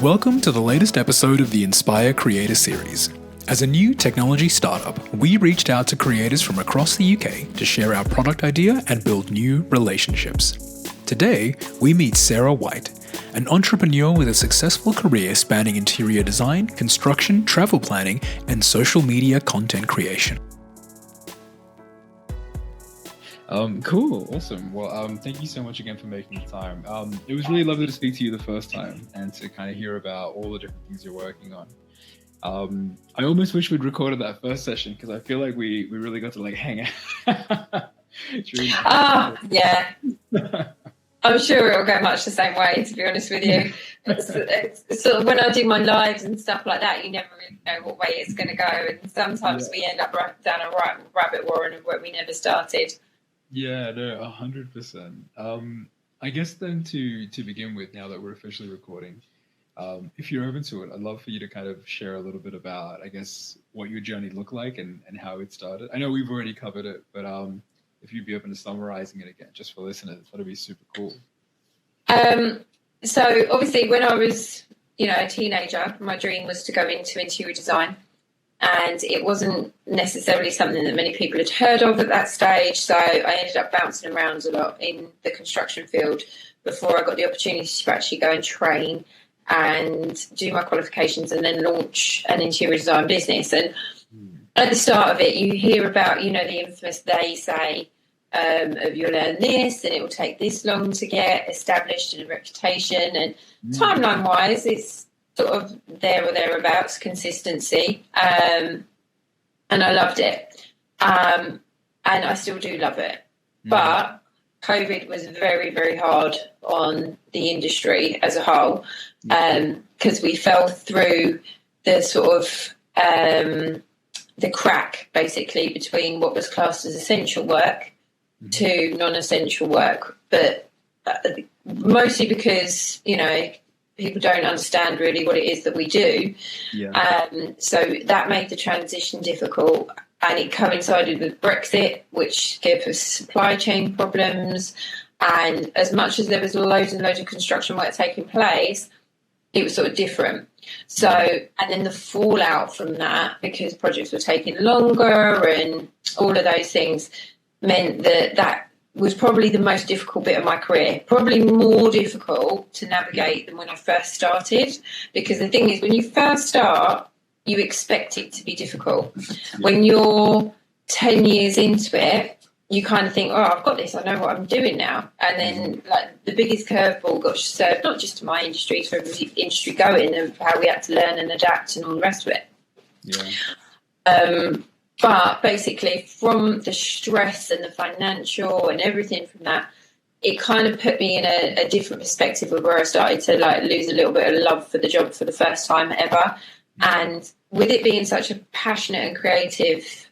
Welcome to the latest episode of the Inspire Creator Series. As a new technology startup, we reached out to creators from across the UK to share our product idea and build new relationships. Today, we meet Sarah White, an entrepreneur with a successful career spanning interior design, construction, travel planning, and social media content creation. Cool. Awesome. Well, thank you so much again for making the time. It was really lovely to speak to you the first time and to kind of hear about all the different things you're working on. I almost wish we'd recorded that first session because I feel like we really got to hang out. Yeah. I'm sure it'll go much the same way, to be honest with you. It's sort of when I do my lives and stuff like that, you never really know what way it's going to go. And sometimes we end up down a rabbit warren of where we never started. Yeah, no, 100%. I guess then to begin with, now that we're officially recording, if you're open to it, I'd love for you to kind of share a little bit about, I guess, what your journey looked like and how it started. I know we've already covered it, but if you'd be open to summarizing it again, just for listeners, that'd be super cool. So obviously when I was, a teenager, my dream was to go into interior design. And it wasn't necessarily something that many people had heard of at that stage. So I ended up bouncing around a lot in the construction field before I got the opportunity to actually go and train and do my qualifications and then launch an interior design business. And at the start of it, you hear about, the infamous they say of you'll learn this and it will take this long to get established and a reputation. And timeline-wise, it's sort of there or thereabouts, consistency. And I loved it. And I still do love it. But COVID was very, very hard on the industry as a whole because we fell through the sort of the crack, basically, between what was classed as essential work to non-essential work. But mostly because, people don't understand really what it is that we do. Yeah. So that made the transition difficult. And it coincided with Brexit, which gave us supply chain problems. And as much as there was loads and loads of construction work taking place, it was sort of different. So, and then the fallout from that, because projects were taking longer and all of those things, meant that was probably the most difficult bit of my career, probably more difficult to navigate than when I first started. Because the thing is, when you first start, you expect it to be difficult. When you're 10 years into it, you kind of think, oh, I've got this, I know what I'm doing now. And then the biggest curveball got served, not just to my industry, to every industry going, of how we had to learn and adapt and all the rest of it. Yeah. But basically, from the stress and the financial and everything from that, it kind of put me in a different perspective of where I started to lose a little bit of love for the job for the first time ever. And with it being such a passionate and creative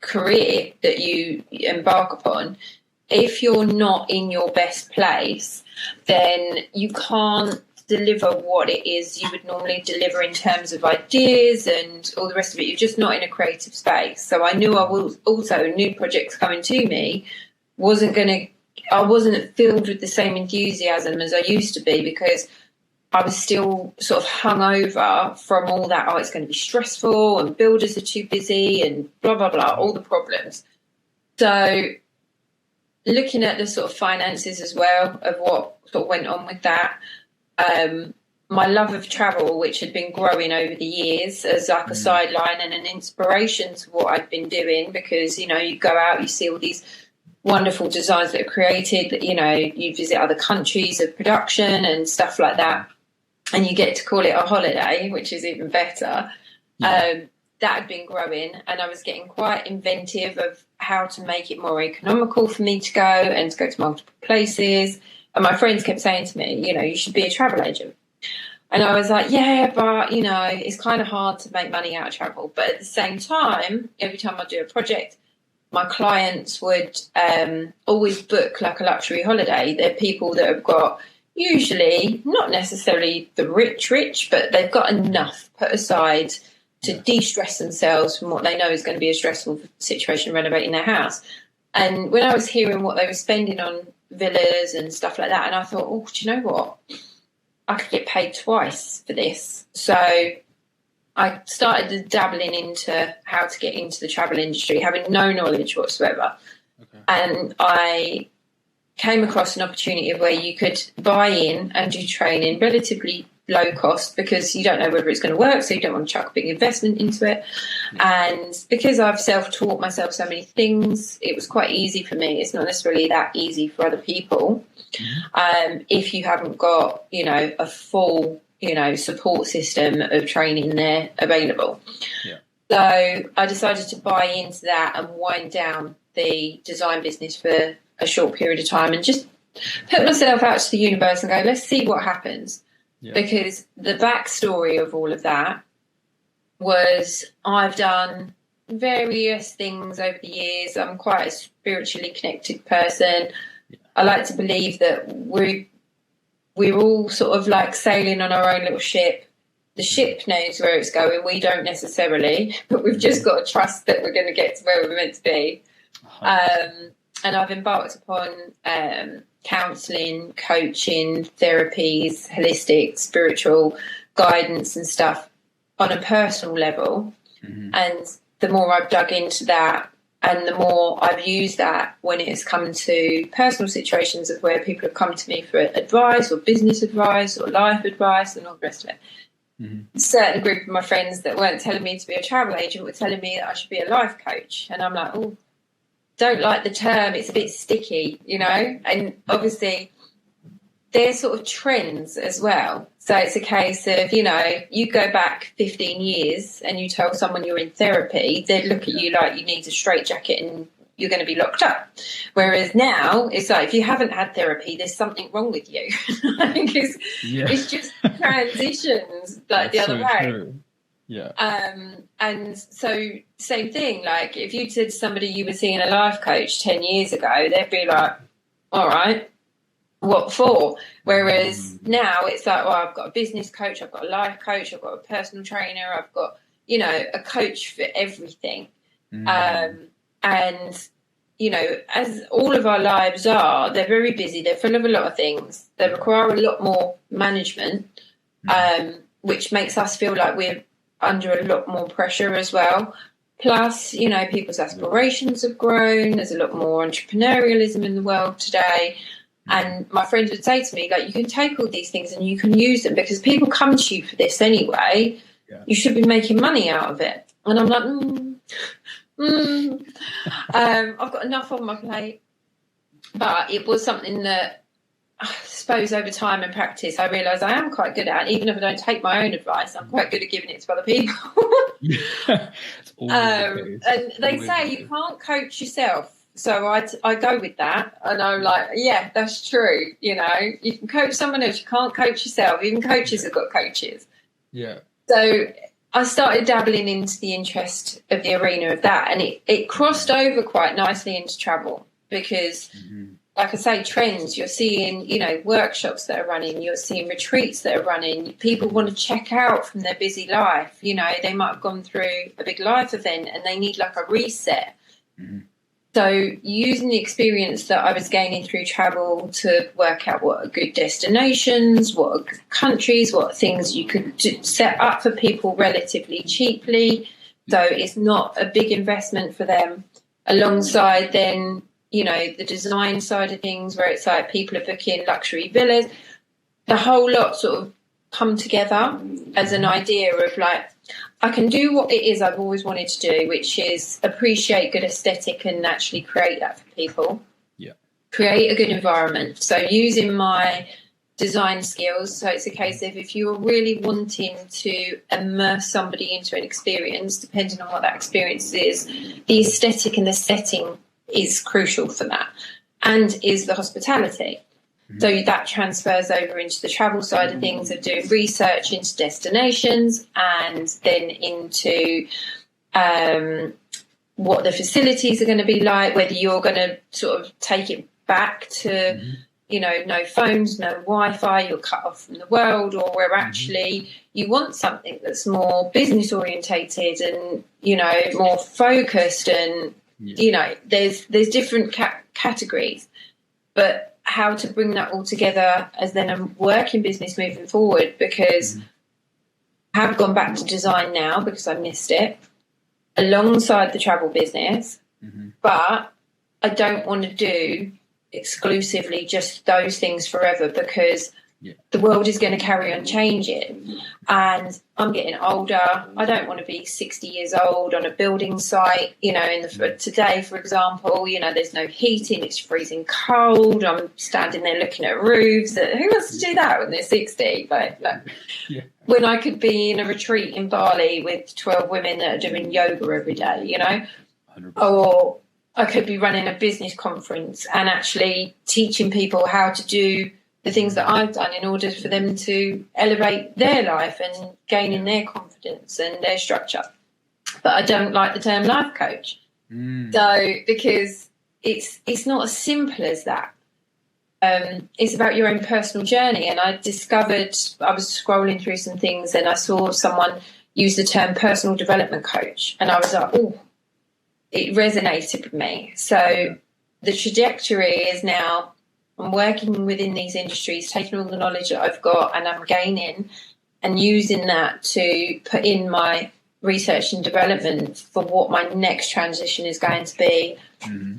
career that you embark upon, if you're not in your best place, then you can't deliver what it is you would normally deliver in terms of ideas and all the rest of it. You're just not in a creative space. So I knew I was also new projects coming to me I wasn't filled with the same enthusiasm as I used to be, because I was still sort of hungover from all that. Oh, it's going to be stressful and builders are too busy and blah, blah, blah, all the problems. So looking at the sort of finances as well of what sort of went on with that, my love of travel, which had been growing over the years as like a sideline and an inspiration to what I'd been doing, because, you go out, you see all these wonderful designs that are created, you visit other countries of production and stuff like that, and you get to call it a holiday, which is even better. That had been growing, and I was getting quite inventive of how to make it more economical for me to go and to go to multiple places. And my friends kept saying to me, you should be a travel agent. And I was like, yeah, but, it's kind of hard to make money out of travel. But at the same time, every time I do a project, my clients would always book like a luxury holiday. They're people that have got, usually not necessarily the rich, but they've got enough put aside to de-stress themselves from what they know is going to be a stressful situation renovating their house. And when I was hearing what they were spending on villas and stuff like that, and I thought, oh, do you know what? I could get paid twice for this. So I started dabbling into how to get into the travel industry, having no knowledge whatsoever. Okay. And I came across an opportunity where you could buy in and do training relatively low cost, because you don't know whether it's going to work, so you don't want to chuck a big investment into it. And because I've self-taught myself so many things, it was quite easy for me. It's not necessarily that easy for other people. If you haven't got, a full, support system of training there available. Yeah. So I decided to buy into that and wind down the design business for a short period of time and just put myself out to the universe and go, let's see what happens. Yeah. Because the backstory of all of that was I've done various things over the years. I'm quite a spiritually connected person. Yeah. I like to believe that we're all sort of like sailing on our own little ship. The ship knows where it's going. We don't necessarily, but we've just got to trust that we're going to get to where we're meant to be. And I've embarked upon counselling, coaching, therapies, holistic, spiritual guidance and stuff on a personal level. And the more I've dug into that and the more I've used that when it's come to personal situations of where people have come to me for advice or business advice or life advice and all the rest of it. A certain group of my friends that weren't telling me to be a travel agent were telling me that I should be a life coach. And I'm like, oh, don't like the term, it's a bit sticky, and obviously they're sort of trends as well. So it's a case of, you go back 15 years and you tell someone you're in therapy, they'd look at you like you need a straitjacket and you're going to be locked up. Whereas now it's like, if you haven't had therapy, there's something wrong with you. It's just transitions like the other way. True. Yeah. And so same thing, like if you said to somebody you were seeing a life coach 10 years ago, they'd be like, all right, what for? Whereas now it's like, well, I've got a business coach, I've got a life coach, I've got a personal trainer, I've got, a coach for everything. And, as all of our lives are, they're very busy, they're full of a lot of things, they require a lot more management, which makes us feel like we're under a lot more pressure as well. Plus, people's aspirations have grown. There's a lot more entrepreneurialism in the world today. And my friends would say to me, like, you can take all these things and you can use them because people come to you for this anyway. Yeah. You should be making money out of it. And I'm like, I've got enough on my plate. But it was something that I suppose over time and practice, I realise I am quite good at. Even if I don't take my own advice, I'm quite good at giving it to other people. And they say you can't coach yourself. So I go with that. And I'm like, yeah, that's true. You can coach someone else. You can't coach yourself. Even coaches have got coaches. Yeah. So I started dabbling into the interest of the arena of that. And it crossed over quite nicely into travel because like I say, trends, you're seeing, workshops that are running, you're seeing retreats that are running. People want to check out from their busy life. They might have gone through a big life event and they need like a reset. So using the experience that I was gaining through travel to work out what are good destinations, what are good countries, what things you could set up for people relatively cheaply. So it's not a big investment for them. Alongside then, the design side of things where it's like people are booking luxury villas, the whole lot sort of come together as an idea of like, I can do what it is I've always wanted to do, which is appreciate good aesthetic and actually create that for people. Yeah. Create a good environment. So using my design skills. So it's a case of if you're really wanting to immerse somebody into an experience, depending on what that experience is, the aesthetic and the setting is crucial for that, and is the hospitality. So that transfers over into the travel side of things, of doing research into destinations and then into what the facilities are going to be like, whether you're going to sort of take it back to, no phones, no Wi-Fi, you're cut off from the world, or where actually you want something that's more business orientated and, more focused and, there's different categories. But how to bring that all together as then a working business moving forward, because I have gone back to design now because I missed it alongside the travel business, but I don't want to do exclusively just those things forever, because the world is going to carry on changing, and I'm getting older. I don't want to be 60 years old on a building site, today, for example, there's no heating, it's freezing cold, I'm standing there looking at roofs. Who wants to do that when they're 60? When I could be in a retreat in Bali with 12 women that are doing yoga every day, 100%. Or I could be running a business conference and actually teaching people how to do the things that I've done in order for them to elevate their life and gaining their confidence and their structure. But I don't like the term life coach. So, because it's not as simple as that. It's about your own personal journey. And I discovered, I was scrolling through some things and I saw someone use the term personal development coach. And I was like, oh, it resonated with me. So the trajectory is now, I'm working within these industries, taking all the knowledge that I've got and I'm gaining and using that to put in my research and development for what my next transition is going to be.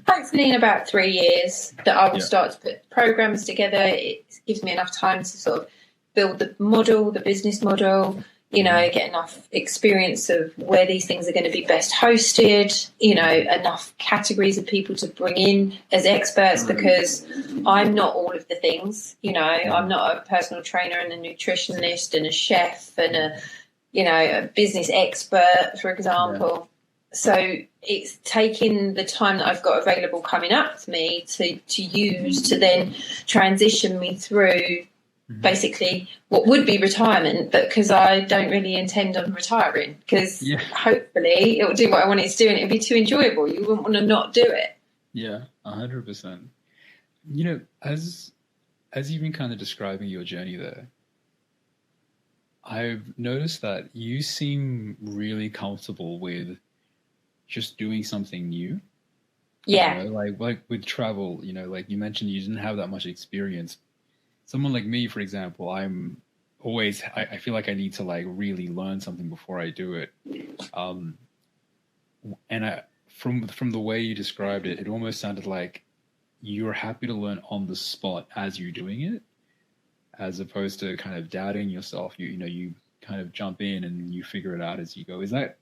Hopefully in about 3 years that I will start to put programs together. It gives me enough time to sort of build the model, the business model, get enough experience of where these things are going to be best hosted, enough categories of people to bring in as experts, because I'm not all of the things, I'm not a personal trainer and a nutritionist and a chef and a business expert, for example. So it's taking the time that I've got available coming up to me to use to then transition me through basically what would be retirement, but because I don't really intend on retiring, because hopefully it will do what I want it to do and it'll be too enjoyable. You wouldn't want to not do it. 100%. As you've been kind of describing your journey there, I've noticed that you seem really comfortable with just doing something new. Like with travel, like you mentioned, you didn't have that much experience. Someone like me, for example, I feel like I need to like really learn something before I do it. And from the way you described it, it almost sounded like you're happy to learn on the spot as you're doing it, as opposed to kind of doubting yourself. You kind of jump in and you figure it out as you go. Is that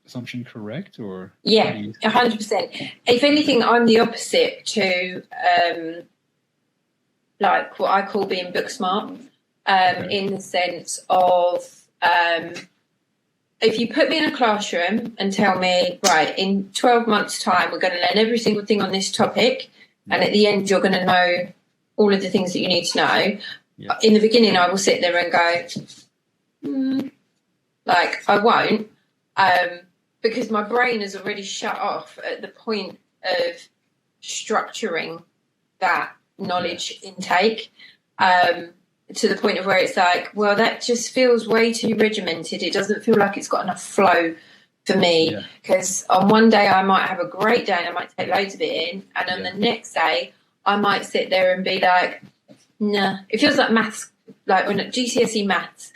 assumption correct? Or 100%. If anything, I'm the opposite to like what I call being book smart, in the sense of if you put me in a classroom and tell me, right, in 12 months' time, we're going to learn every single thing on this topic, and at the end, you're going to know all of the things that you need to know. In the beginning, I will sit there and go, I won't, because my brain has already shut off at the point of structuring that knowledge intake, to the point of where it's like, well, that just feels way too regimented. It doesn't feel like it's got enough flow for me, because on one day I might have a great day and I might take loads of it in, and on the next day I might sit there and be like, nah. It feels like maths, like when at GCSE maths.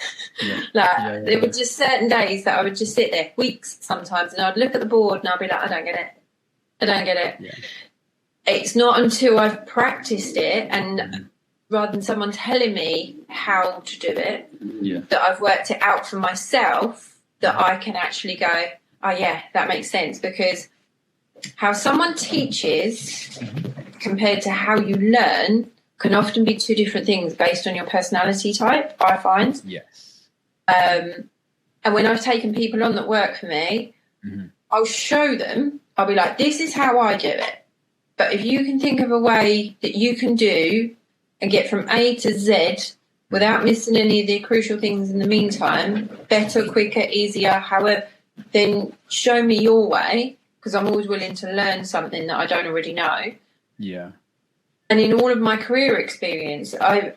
There were just certain days that I would just sit there, weeks sometimes, and I'd look at the board and I'd be like, I don't get it. It's not until I've practiced it, and rather than someone telling me how to do it, that I've worked it out for myself, that I can actually go, oh yeah, that makes sense. Because how someone teaches compared to how you learn can often be two different things based on your personality type, I find. And when I've taken people on that work for me, I'll show them, I'll be like, this is how I do it. But if you can think of a way that you can do and get from A to Z without missing any of the crucial things in the meantime, better, quicker, easier, however, then show me your way, because I'm always willing to learn something that I don't already know. And in all of my career experience, I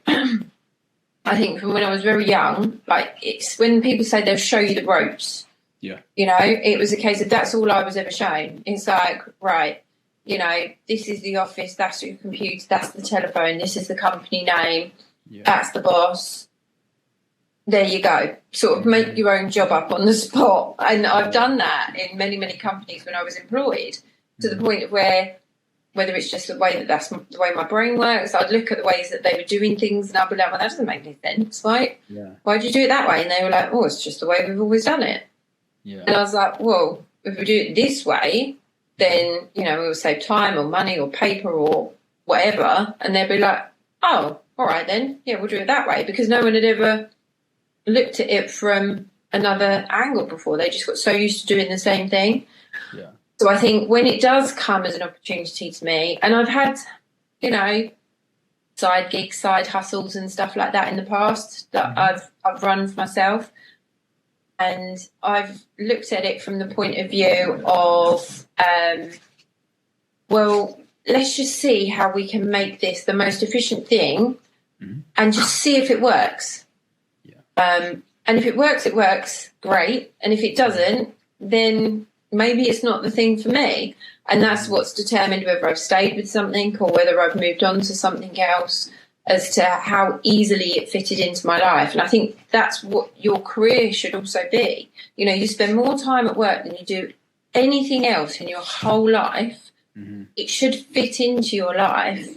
think from when I was very young, like, it's when people say they'll show you the ropes, it was a case of that's all I was ever shown. It's like, right, you know, this is the office, that's your computer, that's the telephone, this is the company name, that's the boss. There you go. Sort of make your own job up on the spot. And I've done that in many, many companies when I was employed, to the point of where, whether it's just the way that's the way my brain works, I'd look at the ways that they were doing things and I'd be like, well, that doesn't make any sense. Why do you do it that way? And they were like, oh, it's just the way we've always done it. Yeah. And I was like, well, if we do it this way, then, you know, we'll save time or money or paper or whatever. And they'd be like, oh, all right then. Yeah, we'll do it that way. Because no one had ever looked at it from another angle before. They just got so used to doing the same thing. Yeah. So I think when it does come as an opportunity to me, and I've had, you know, side gigs, side hustles and stuff like that in the past that I've run for myself. And I've looked at it from the point of view of, well, let's just see how we can make this the most efficient thing and just see if it works. And if it works, great. And if it doesn't, then maybe it's not the thing for me. And that's what's determined whether I've stayed with something or whether I've moved on to something else, as to how easily it fitted into my life. And I think that's what your career should also be. You know, you spend more time at work than you do anything else in your whole life. It should fit into your life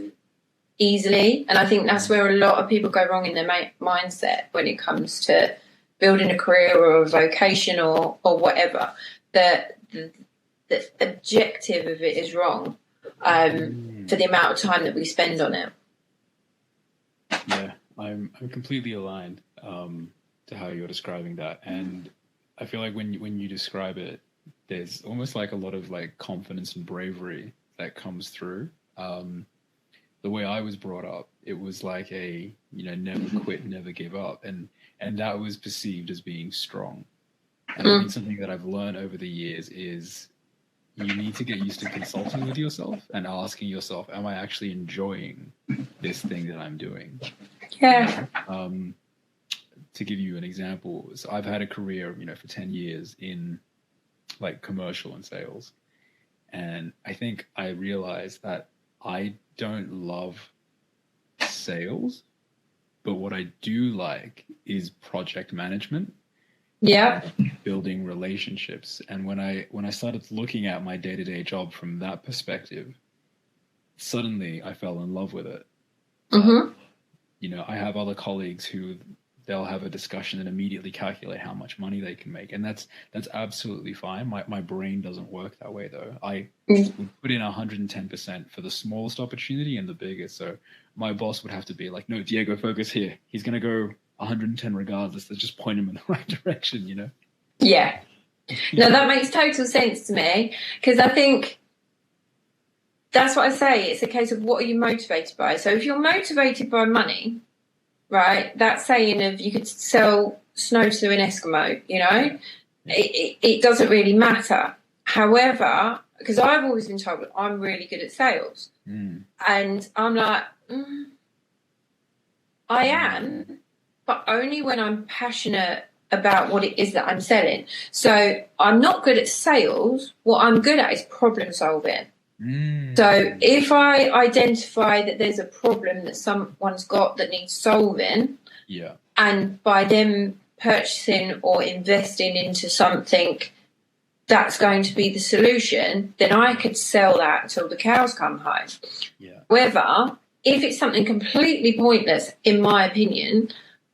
easily. And I think that's where a lot of people go wrong in their mindset when it comes to building a career or a vocation or whatever. The objective of it is wrong for the amount of time that we spend on it. Yeah, I'm completely aligned to how you're describing that, and I feel like when you describe it, there's almost like a lot of like confidence and bravery that comes through. The way I was brought up, it was like a, you know, never quit, never give up, and that was perceived as being strong. And I think something that I've learned over the years is you need to get used to consulting with yourself and asking yourself, am I actually enjoying this thing that I'm doing? Yeah. To give you an example, so I've had a career, you know, for 10 years in like commercial and sales. And I think I realized that I don't love sales, but what I do like is project management. Yeah. Building relationships. And when I started looking at my day-to-day job from that perspective, suddenly I fell in love with it. You know, I have other colleagues who they'll have a discussion and immediately calculate how much money they can make. And that's absolutely fine. My brain doesn't work that way though. I would put in 110% for the smallest opportunity and the biggest. So my boss would have to be like, no, Diego, focus here. He's going to go 110 regardless. Let's just point him in the right direction, you know? Yeah. No, that makes total sense to me, because I think that's what I say. It's a case of what are you motivated by? So if you're motivated by money, right, that saying of you could sell snow to an Eskimo, you know, it doesn't really matter. However, because I've always been told I'm really good at sales. And I'm like, I am, but only when I'm passionate about what it is that I'm selling. So I'm not good at sales. What I'm good at is problem solving. So if I identify that there's a problem that someone's got that needs solving, and by them purchasing or investing into something that's going to be the solution, then I could sell that until the cows come home. However, if it's something completely pointless, in my opinion,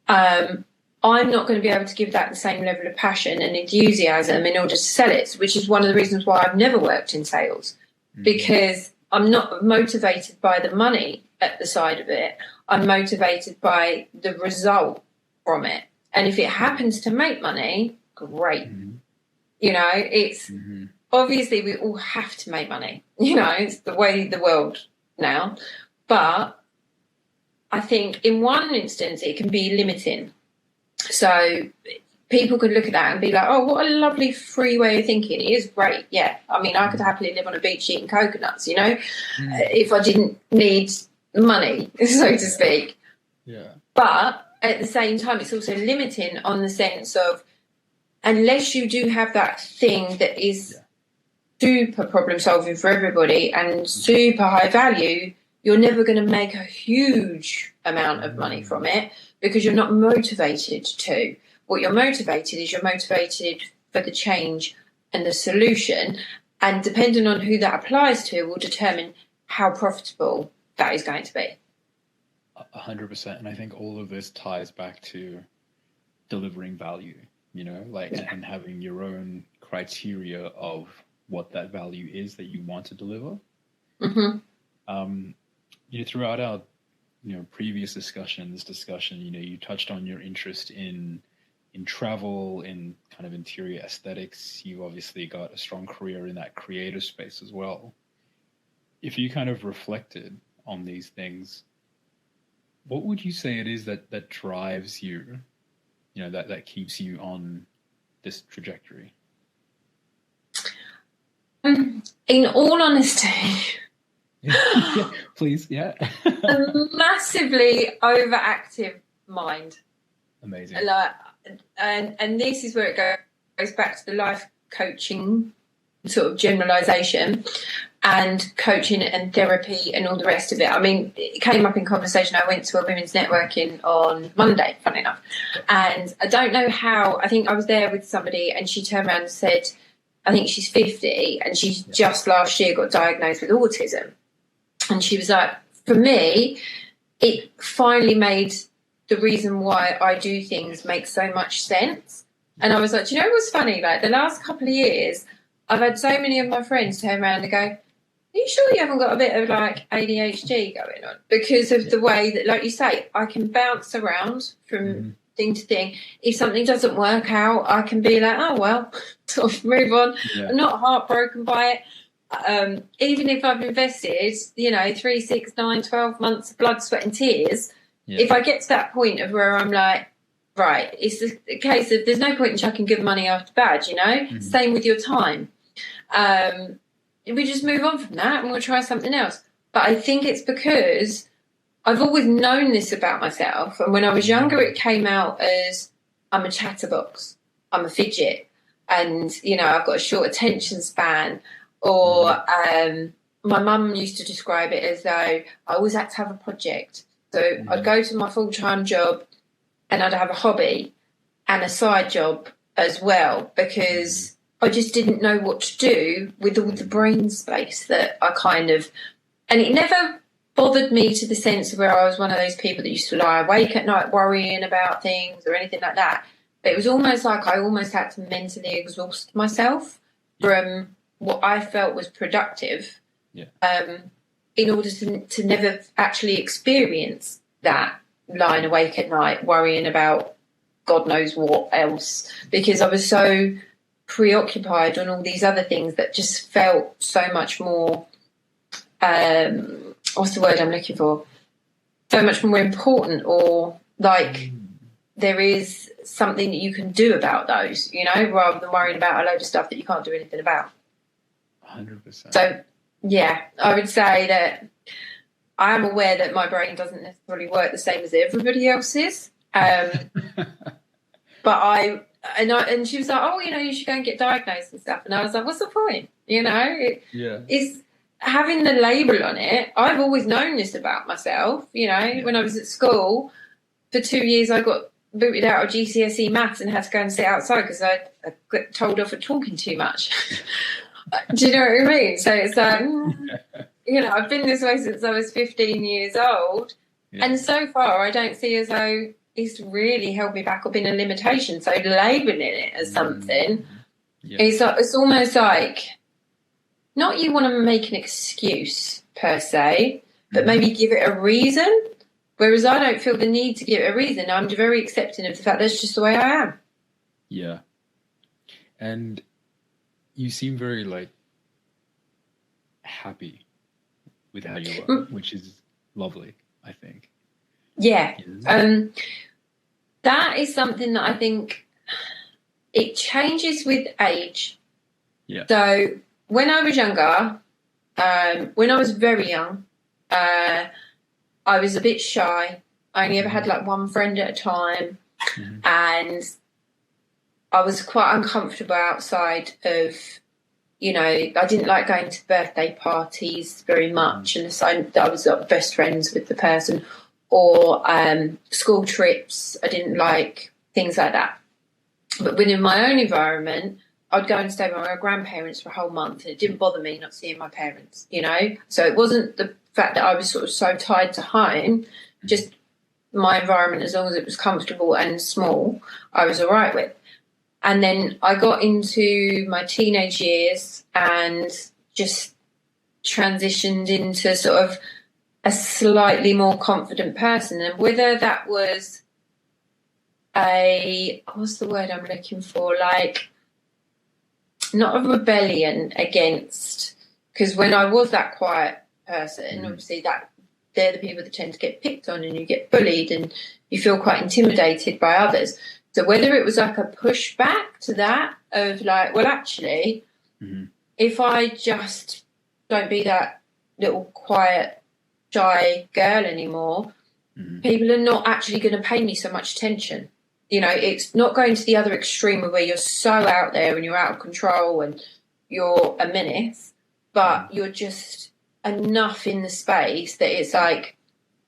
I'm not going to be able to give that the same level of passion and enthusiasm in order to sell it, which is one of the reasons why I've never worked in sales, because I'm not motivated by the money at the side of it. I'm motivated by the result from it. And if it happens to make money, great. You know, it's obviously we all have to make money. You know, it's the way the world now. But I think in one instance it can be limiting. So people could look at that and be like, oh, what a lovely free way of thinking. It is great. Yeah. I mean, I could happily live on a beach eating coconuts, you know, if I didn't need money, so to speak. Yeah. But at the same time, it's also limiting on the sense of, unless you do have that thing that is super problem solving for everybody and super high value, you're never going to make a huge amount of money from it because you're not motivated to. What you're motivated for the change and the solution, and depending on who that applies to will determine how profitable that is going to be. 100%. And I think all of this ties back to delivering value, you know, like, and having your own criteria of what that value is that you want to deliver. You know, throughout our, you know, previous discussion, you know, you touched on your interest in travel, in kind of interior aesthetics. You obviously got a strong career in that creative space as well. If you kind of reflected on these things, what would you say it is that drives you, you know, that keeps you on this trajectory? In all honesty, yeah, please, yeah. a massively overactive mind. Amazing. And this is where it goes back to the life coaching sort of generalization and coaching and therapy and all the rest of it. I mean, it came up in conversation. I went to a women's networking on Monday, funny enough. And I don't know how, I think I was there with somebody and she turned around and said, I think she's 50 and she's just last year got diagnosed with autism. And she was like, for me, it finally made the reason why I do things make so much sense. And I was like, do you know what's funny? Like the last couple of years, I've had so many of my friends turn around and go, are you sure you haven't got a bit of like ADHD going on? Because of the way that, like you say, I can bounce around from thing to thing. If something doesn't work out, I can be like, oh, well, sort of move on. I'm not heartbroken by it. Even if I've invested, you know, 3, 6, 9, 12 months of blood, sweat and tears, if I get to that point of where I'm like, right, it's the case of there's no point in chucking good money after bad, you know? Same with your time. We just move on from that and we'll try something else. But I think it's because I've always known this about myself. And when I was younger, it came out as I'm a chatterbox, I'm a fidget, and, you know, I've got a short attention span. Or my mum used to describe it as though I always had to have a project. So I'd go to my full-time job and I'd have a hobby and a side job as well because I just didn't know what to do with all the brain space that I kind of... And it never bothered me to the sense of where I was one of those people that used to lie awake at night worrying about things or anything like that. But it was almost like I almost had to mentally exhaust myself from what I felt was productive in order to never actually experience that lying awake at night worrying about God knows what else, because I was so preoccupied on all these other things that just felt so much more what's the word I'm looking for, so much more important, or like there is something that you can do about those, you know, rather than worrying about a load of stuff that you can't do anything about. 100%. So yeah, I would say that I am aware that my brain doesn't necessarily work the same as everybody else's. But and she was like, oh, you know, you should go and get diagnosed and stuff. And I was like, what's the point? You know, it's having the label on it. I've always known this about myself. You know, when I was at school for 2 years, I got booted out of GCSE maths and had to go and sit outside because I got told off for talking too much. Do you know what I mean? So it's like, you know, I've been this way since I was 15 years old. And so far, I don't see as though it's really held me back or been a limitation. So labeling it as something, it's almost like, not you want to make an excuse per se, but maybe give it a reason. Whereas I don't feel the need to give it a reason. I'm very accepting of the fact that's just the way I am. Yeah. And you seem very, like, happy with how you are, which is lovely, I think. Yeah. That is something that I think it changes with age. Yeah. So when I was younger, when I was very young, I was a bit shy. I only ever had like one friend at a time. And I was quite uncomfortable outside of You know, I didn't like going to birthday parties very much, unless I was best friends with the person, or school trips. I didn't like things like that. But within my own environment, I'd go and stay with my grandparents for a whole month, and it didn't bother me not seeing my parents, you know. So it wasn't the fact that I was sort of so tied to home, just my environment, as long as it was comfortable and small, I was all right with. And then I got into my teenage years and just transitioned into sort of a slightly more confident person. And whether that was what's the word I'm looking for? Like, not a rebellion against, because when I was that quiet person, obviously that they're the people that tend to get picked on, and you get bullied and you feel quite intimidated by others. So whether it was like a pushback to that of like, well, actually, if I just don't be that little quiet, shy girl anymore, people are not actually going to pay me so much attention. You know, it's not going to the other extreme where you're so out there and you're out of control and you're a menace, but you're just enough in the space that it's like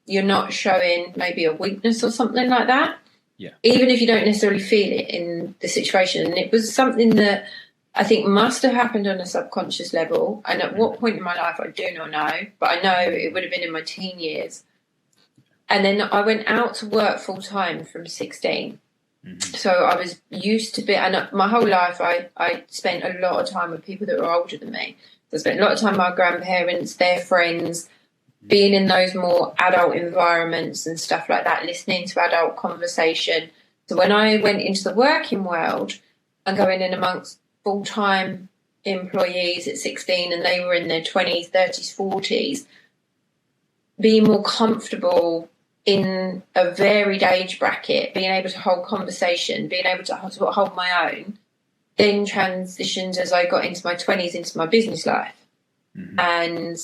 you're not showing maybe a weakness or something like that. Yeah. Even if you don't necessarily feel it in the situation. And it was something that I think must have happened on a subconscious level. And at what point in my life, I do not know, but I know it would have been in my teen years. And then I went out to work full time from 16. So I was used to and my whole life I spent a lot of time with people that were older than me. So I spent a lot of time with my grandparents, their friends, being in those more adult environments and stuff like that, listening to adult conversation. So when I went into the working world and going in amongst full-time employees at 16 and they were in their 20s, 30s, 40s, being more comfortable in a varied age bracket, being able to hold conversation, being able to hold my own, then transitioned as I got into my 20s into my business life. And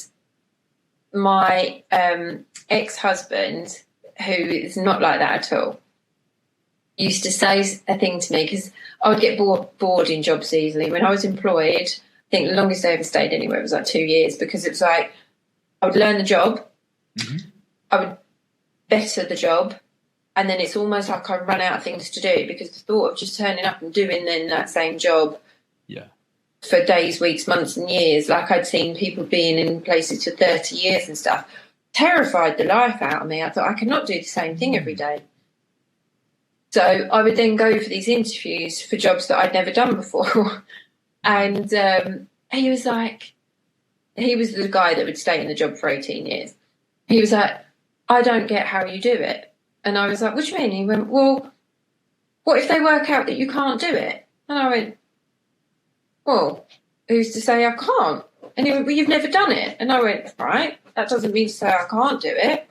my ex-husband, who is not like that at all, used to say a thing to me, because I would get bored in jobs easily. When I was employed, I think the longest I ever stayed anywhere was like 2 years, because it was like I would learn the job, I would better the job, and then it's almost like I run out of things to do, because the thought of just turning up and doing then that same job for days, weeks, months and years, like I'd seen people being in places for 30 years and stuff, terrified the life out of me. I thought I could not do the same thing every day. So I would then go for these interviews for jobs that I'd never done before. And he was like, he was the guy that would stay in the job for 18 years. He was like, I don't get how you do it. And I was like, what do you mean? He went, well, what if they work out that you can't do it? And I went, well, who's to say I can't? And he went, well, you've never done it. And I went, right, that doesn't mean to say I can't do it.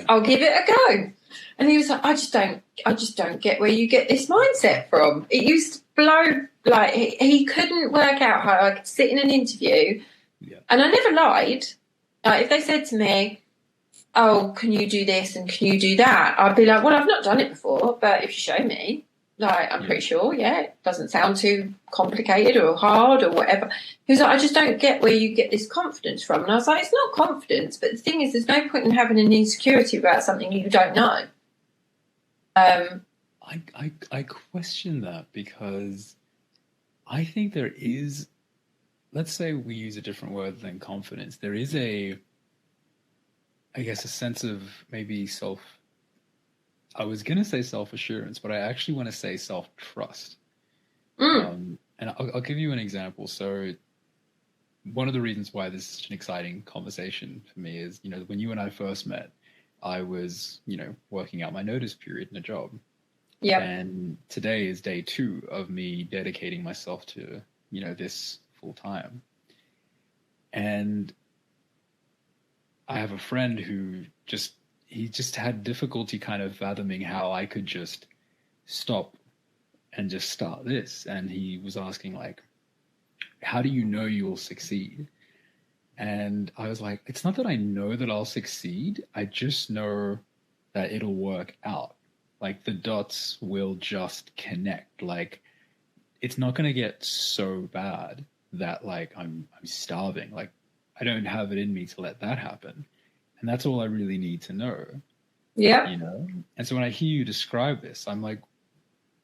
I'll give it a go. And he was like, I just don't get where you get this mindset from. It used to blow, like he couldn't work out how I could sit in an interview. And I never lied. If they said to me, oh, can you do this and can you do that? I'd be like, well, I've not done it before, but if you show me, like, I'm pretty sure, it doesn't sound too complicated or hard or whatever. He was like, I just don't get where you get this confidence from. And I was like, it's not confidence, but the thing is, there's no point in having an insecurity about something you don't know. I question that, because I think there is, let's say we use a different word than confidence. There is I guess a sense of maybe I was going to say self-assurance, but I actually want to say self-trust. And I'll give you an example. So one of the reasons why this is such an exciting conversation for me is, when you and I first met, I was, working out my notice period in a job. Yeah. And today is day 2 of me dedicating myself to, this full time. And I have a friend who he just had difficulty kind of fathoming how I could just stop and just start this. And he was asking, like, how do you know you'll succeed? And I was like, it's not that I know that I'll succeed. I just know that it'll work out. Like, the dots will just connect. Like, it's not going to get so bad that like I'm starving. Like I don't have it in me to let that happen. And that's all I really need to know. Yeah. You know? And so when I hear you describe this, I'm like,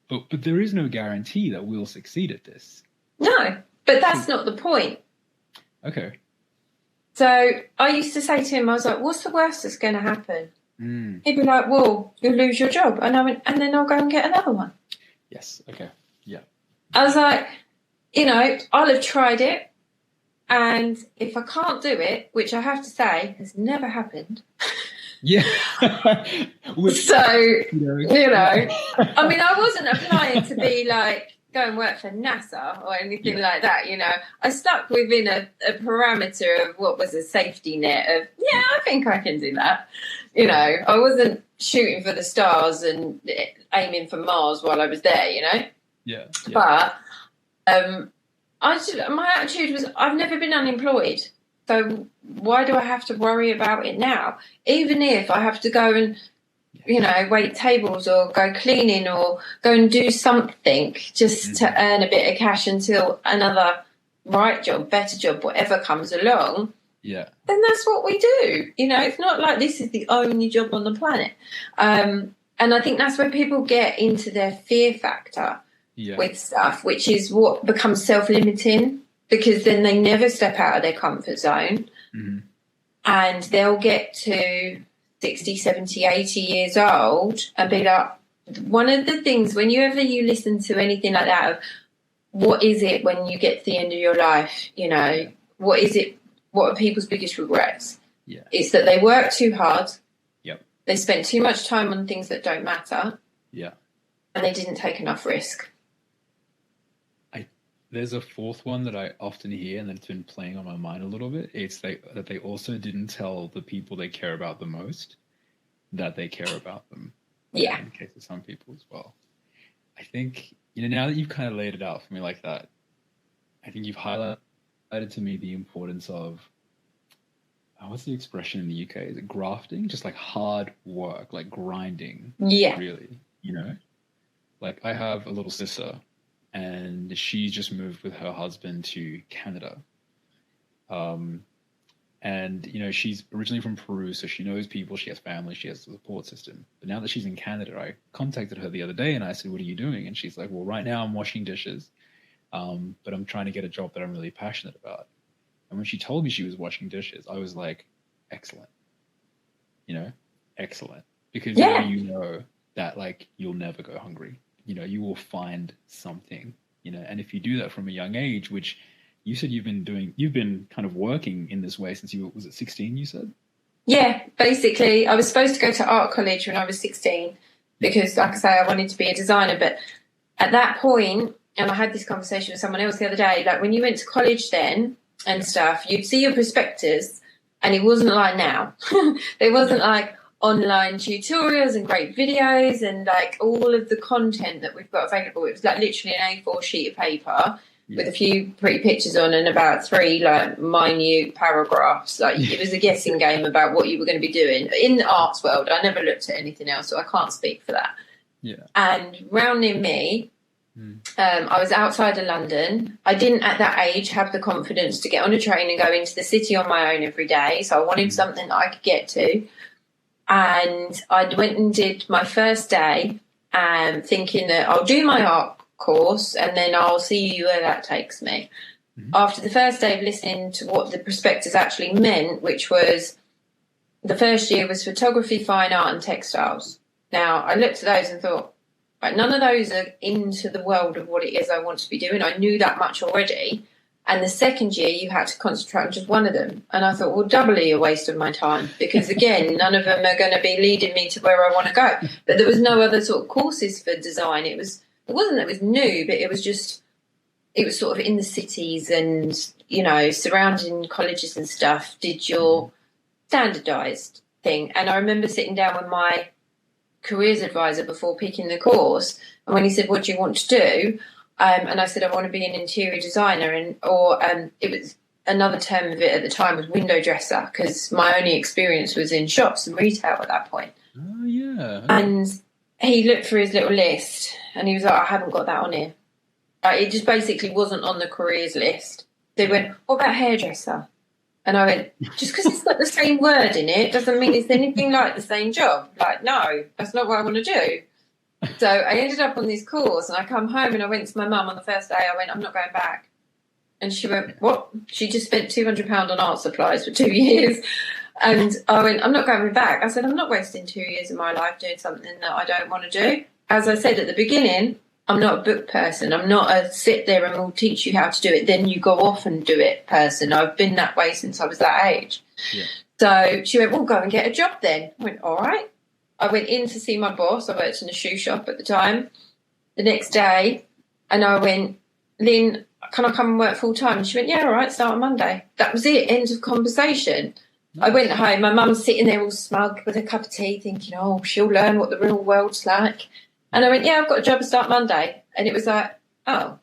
but there is no guarantee that we'll succeed at this. No, but that's not the point. Okay. So I used to say to him, I was like, what's the worst that's going to happen? He'd be like, well, you'll lose your job. And I went, and then I'll go and get another one. Yes. Okay. Yeah. I was like, you know, I'll have tried it. And if I can't do it, which I have to say has never happened. Yeah. So, you know, I mean, I wasn't applying to be like, go and work for NASA or anything like that, you know. I stuck within a parameter of what was a safety net of, yeah, I think I can do that. You know, I wasn't shooting for the stars and aiming for Mars while I was there, you know. Yeah. But my attitude was, I've never been unemployed. So why do I have to worry about it now? Even if I have to go and, you know, wait tables or go cleaning or go and do something just to earn a bit of cash until another right job, better job, whatever comes along. Yeah. Then that's what we do. You know, it's not like this is the only job on the planet. And I think that's where people get into their fear factor with stuff, which is what becomes self-limiting, because then they never step out of their comfort zone and they'll get to 60, 70, 80 years old and be like, one of the things, whenever you listen to anything like that, of what is it when you get to the end of your life, you know, what is it, what are people's biggest regrets? Yeah. It's that they work too hard. Yep. They spent too much time on things that don't matter. Yeah. And they didn't take enough risk. There's a fourth one that I often hear, and that's been playing on my mind a little bit. It's that they also didn't tell the people they care about the most that they care about them. Yeah. In the case of some people as well. I think, you know, now that you've kind of laid it out for me like that, I think you've highlighted to me the importance of, what's the expression in the UK? Is it grafting? Just like hard work, like grinding. Yeah. Really, you know? Like I have a little sister, and she just moved with her husband to Canada. And, you know, she's originally from Peru, so she knows people, she has family, she has a support system. But now that she's in Canada, I contacted her the other day and I said, what are you doing? And she's like, well, right now I'm washing dishes, but I'm trying to get a job that I'm really passionate about. And when she told me she was washing dishes, I was like, excellent. You know, excellent. Because now you know that, like, you'll never go hungry. You know, you will find something, you know, and if you do that from a young age, which you said you've been kind of working in this way since was it 16, you said? Yeah, basically, I was supposed to go to art college when I was 16 because, like I say, I wanted to be a designer. But at that point, and I had this conversation with someone else the other day, like when you went to college then and stuff, you'd see your prospectus and it wasn't like now. It wasn't like online tutorials and great videos and like all of the content that we've got available. It was like literally an A4 sheet of paper with a few pretty pictures on and about 3 like minute paragraphs. Like it was a guessing game about what you were going to be doing. In the arts world, I never looked at anything else, so I can't speak for that. Yeah. And round near me, I was outside of London. I didn't at that age have the confidence to get on a train and go into the city on my own every day, so I wanted something that I could get to. And I went and did my first day thinking that I'll do my art course and then I'll see where that takes me. After the first day of listening to what the prospectus actually meant, which was the first year was photography, fine art and textiles. Now, I looked at those and thought, right, none of those are into the world of what it is I want to be doing. I knew that much already. And the second year, you had to concentrate on just one of them. And I thought, well, doubly a waste of my time because, again, none of them are going to be leading me to where I want to go. But there was no other sort of courses for design. It wasn't that it was new, but it was sort of in the cities and, you know, surrounding colleges and stuff, did your standardised thing. And I remember sitting down with my careers advisor before picking the course. And when he said, what do you want to do? And I said, I want to be an interior designer, or it was another term of it at the time was window dresser, because my only experience was in shops and retail at that point. Oh, yeah. And he looked through his little list and he was like, I haven't got that on here. It just basically wasn't on the careers list. They went, what about hairdresser? And I went, just because it's got the same word in it doesn't mean it's anything like the same job. Like, no, that's not what I want to do. So I ended up on this course, and I come home and I went to my mum on the first day. I went, I'm not going back. And she went, what? She just spent £200 on art supplies for 2 years. And I went, I'm not going back. I said, I'm not wasting 2 years of my life doing something that I don't want to do. As I said at the beginning, I'm not a book person. I'm not a sit there and we'll teach you how to do it, then you go off and do it person. I've been that way since I was that age. Yeah. So she went, well, go and get a job then. I went, all right. I went in to see my boss. I worked in a shoe shop at the time. The next day, and I went, Lynn, can I come and work full time? And she went, yeah, all right, start on Monday. That was it, end of conversation. Nice. I went home. My mum's sitting there all smug with a cup of tea thinking, oh, she'll learn what the real world's like. And I went, yeah, I've got a job to start Monday. And it was like, oh.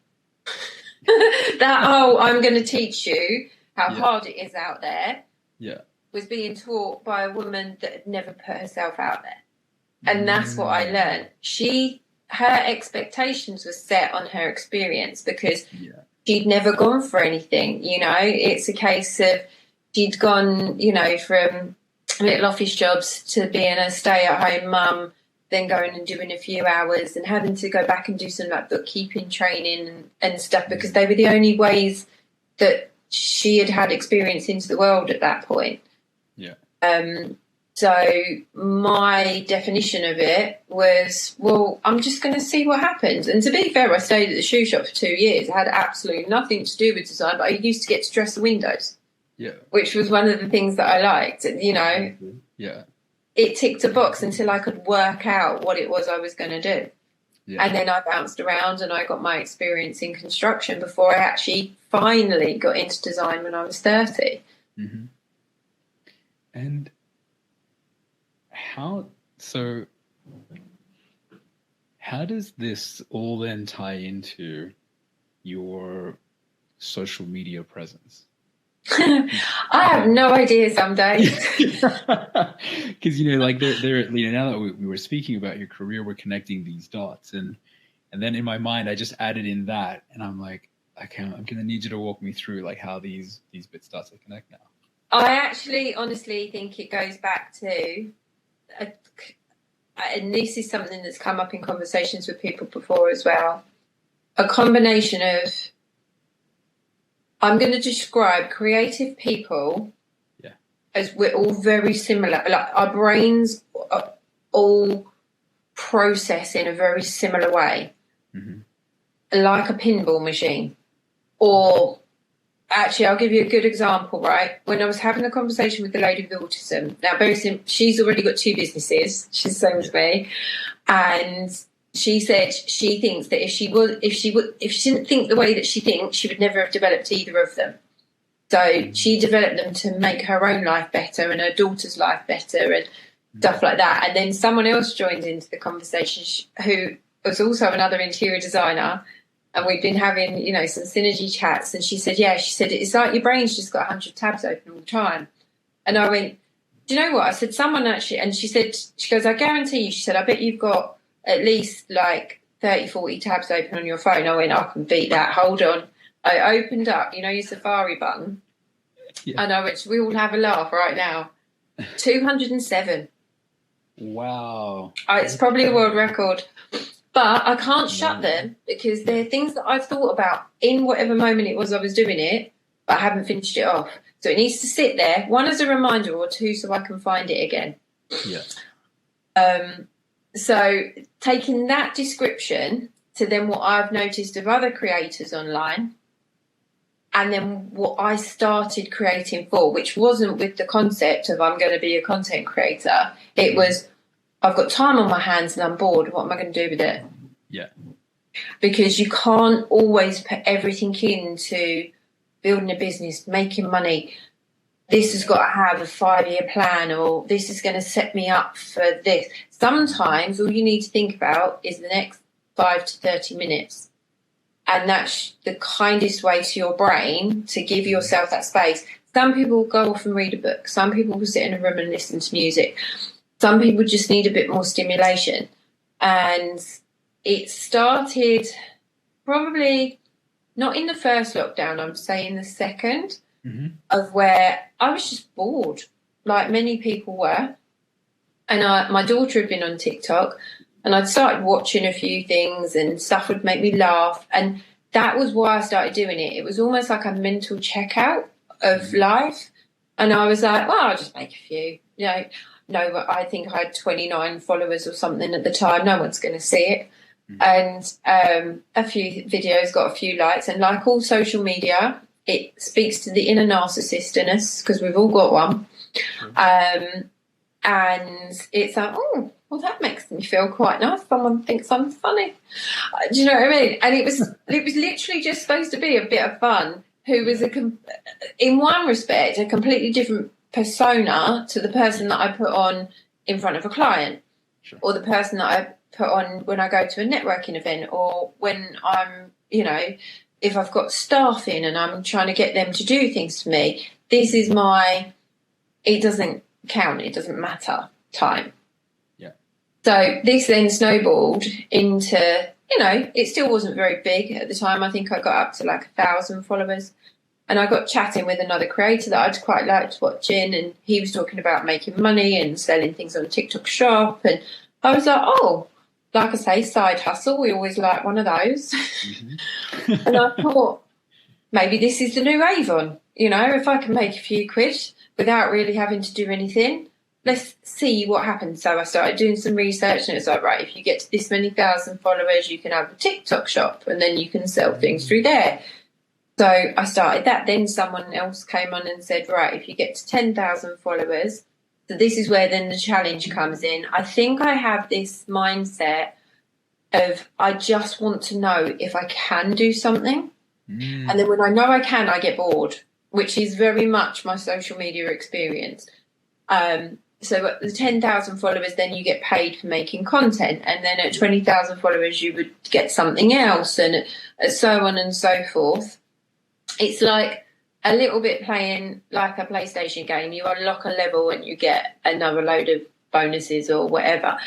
I'm going to teach you how hard it is out there. Yeah. Was being taught by a woman that had never put herself out there. And that's what I learned. Her expectations were set on her experience because she'd never gone for anything. You know, it's a case of she'd gone, you know, from little office jobs to being a stay-at-home mum, then going and doing a few hours and having to go back and do some like bookkeeping training and stuff because they were the only ways that she had experience into the world at that point. Yeah. So my definition of it was, well, I'm just going to see what happens. And to be fair, I stayed at the shoe shop for 2 years. I had absolutely nothing to do with design, but I used to get to dress the windows. Yeah. Which was one of the things that I liked, you know. Yeah. It ticked a box until I could work out what it was I was going to do. Yeah. And then I bounced around and I got my experience in construction before I actually finally got into design when I was 30. Mm-hmm. And how does this all then tie into your social media presence? I have no idea some days. Because, you know, like there, you know, now that we were speaking about your career, we're connecting these dots. And then in my mind, I just added in that. And I'm like, I'm going to need you to walk me through like how these bits start to connect now. I actually honestly think it goes back to, and this is something that's come up in conversations with people before as well, a combination of, I'm going to describe creative people as we're all very similar. Like our brains all process in a very similar way, like a pinball machine. Or actually, I'll give you a good example, right? When I was having a conversation with the lady with autism, now she's already got 2 businesses. She's the same as me, and she said she thinks that if she didn't think the way that she thinks, she would never have developed either of them. So she developed them to make her own life better and her daughter's life better and stuff like that. And then someone else joined into the conversation who was also another interior designer. And we'd been having, you know, some synergy chats. And she said, it's like your brain's just got 100 tabs open all the time. And I went, do you know what? I said, someone actually, and she goes, I guarantee you, she said, I bet you've got at least like 30, 40 tabs open on your phone. I went, I can beat that. Hold on. I opened up, you know, your Safari button. Yeah. And I went, we all have a laugh right now. 207. Wow. It's probably a world record. But I can't shut them because they're things that I've thought about in whatever moment it was I was doing it, but I haven't finished it off. So it needs to sit there, 1 as a reminder or 2 so I can find it again. Yeah. So taking that description to then what I've noticed of other creators online and then what I started creating for, which wasn't with the concept of I'm going to be a content creator. It was, I've got time on my hands and I'm bored. What am I going to do with it? Yeah. Because you can't always put everything into building a business, making money. This has got to have a 5-year plan, or this is going to set me up for this. Sometimes all you need to think about is the next 5 to 30 minutes. And that's the kindest way to your brain to give yourself that space. Some people go off and read a book. Some people will sit in a room and listen to music. Some people just need a bit more stimulation. And it started probably not in the first lockdown, I'm saying the second, Mm-hmm. of where I was just bored, like many people were. And my daughter had been on TikTok, and I'd started watching a few things, and stuff would make me laugh. And that was why I started doing it. It was almost like a mental checkout of life. And I was like, well, I'll just make a few. You know, no, I think I had 29 followers or something at the time. No one's going to see it. And a few videos got a few likes. And like all social media, it speaks to the inner narcissist in us, because we've all got one. And it's like, oh, well, that makes me feel quite nice. Someone thinks I'm funny. Do you know what I mean? And it was literally just supposed to be a bit of fun. Who was in one respect a completely different persona to the person that I put on in front of a client, or the person that I put on when I go to a networking event, or when I'm, you know, if I've got staff in and I'm trying to get them to do things for me. This is my, it doesn't count, it doesn't matter time. Yeah. So this then snowballed into, you know, it still wasn't very big at the time. I think I got up to like 1,000 followers, and I got chatting with another creator that I'd quite liked watching, and he was talking about making money and selling things on TikTok Shop, and I was like, oh, like I say, side hustle. We always like one of those. Mm-hmm. And I thought, maybe this is the new Avon. You know, if I can make a few quid without really having to do anything, let's see what happens. So I started doing some research, and it's like, right, if you get to this many thousand followers, you can have a TikTok shop, and then you can sell things through there. So I started that. Then someone else came on and said, right, if you get to 10,000 followers, so this is where then the challenge comes in. I think I have this mindset of I just want to know if I can do something. And then when I know I can, I get bored, which is very much my social media experience. So at the 10,000 followers, then you get paid for making content. And then at 20,000 followers, you would get something else, and so on and so forth. It's like a little bit playing like a PlayStation game. You unlock a level and you get another load of bonuses or whatever.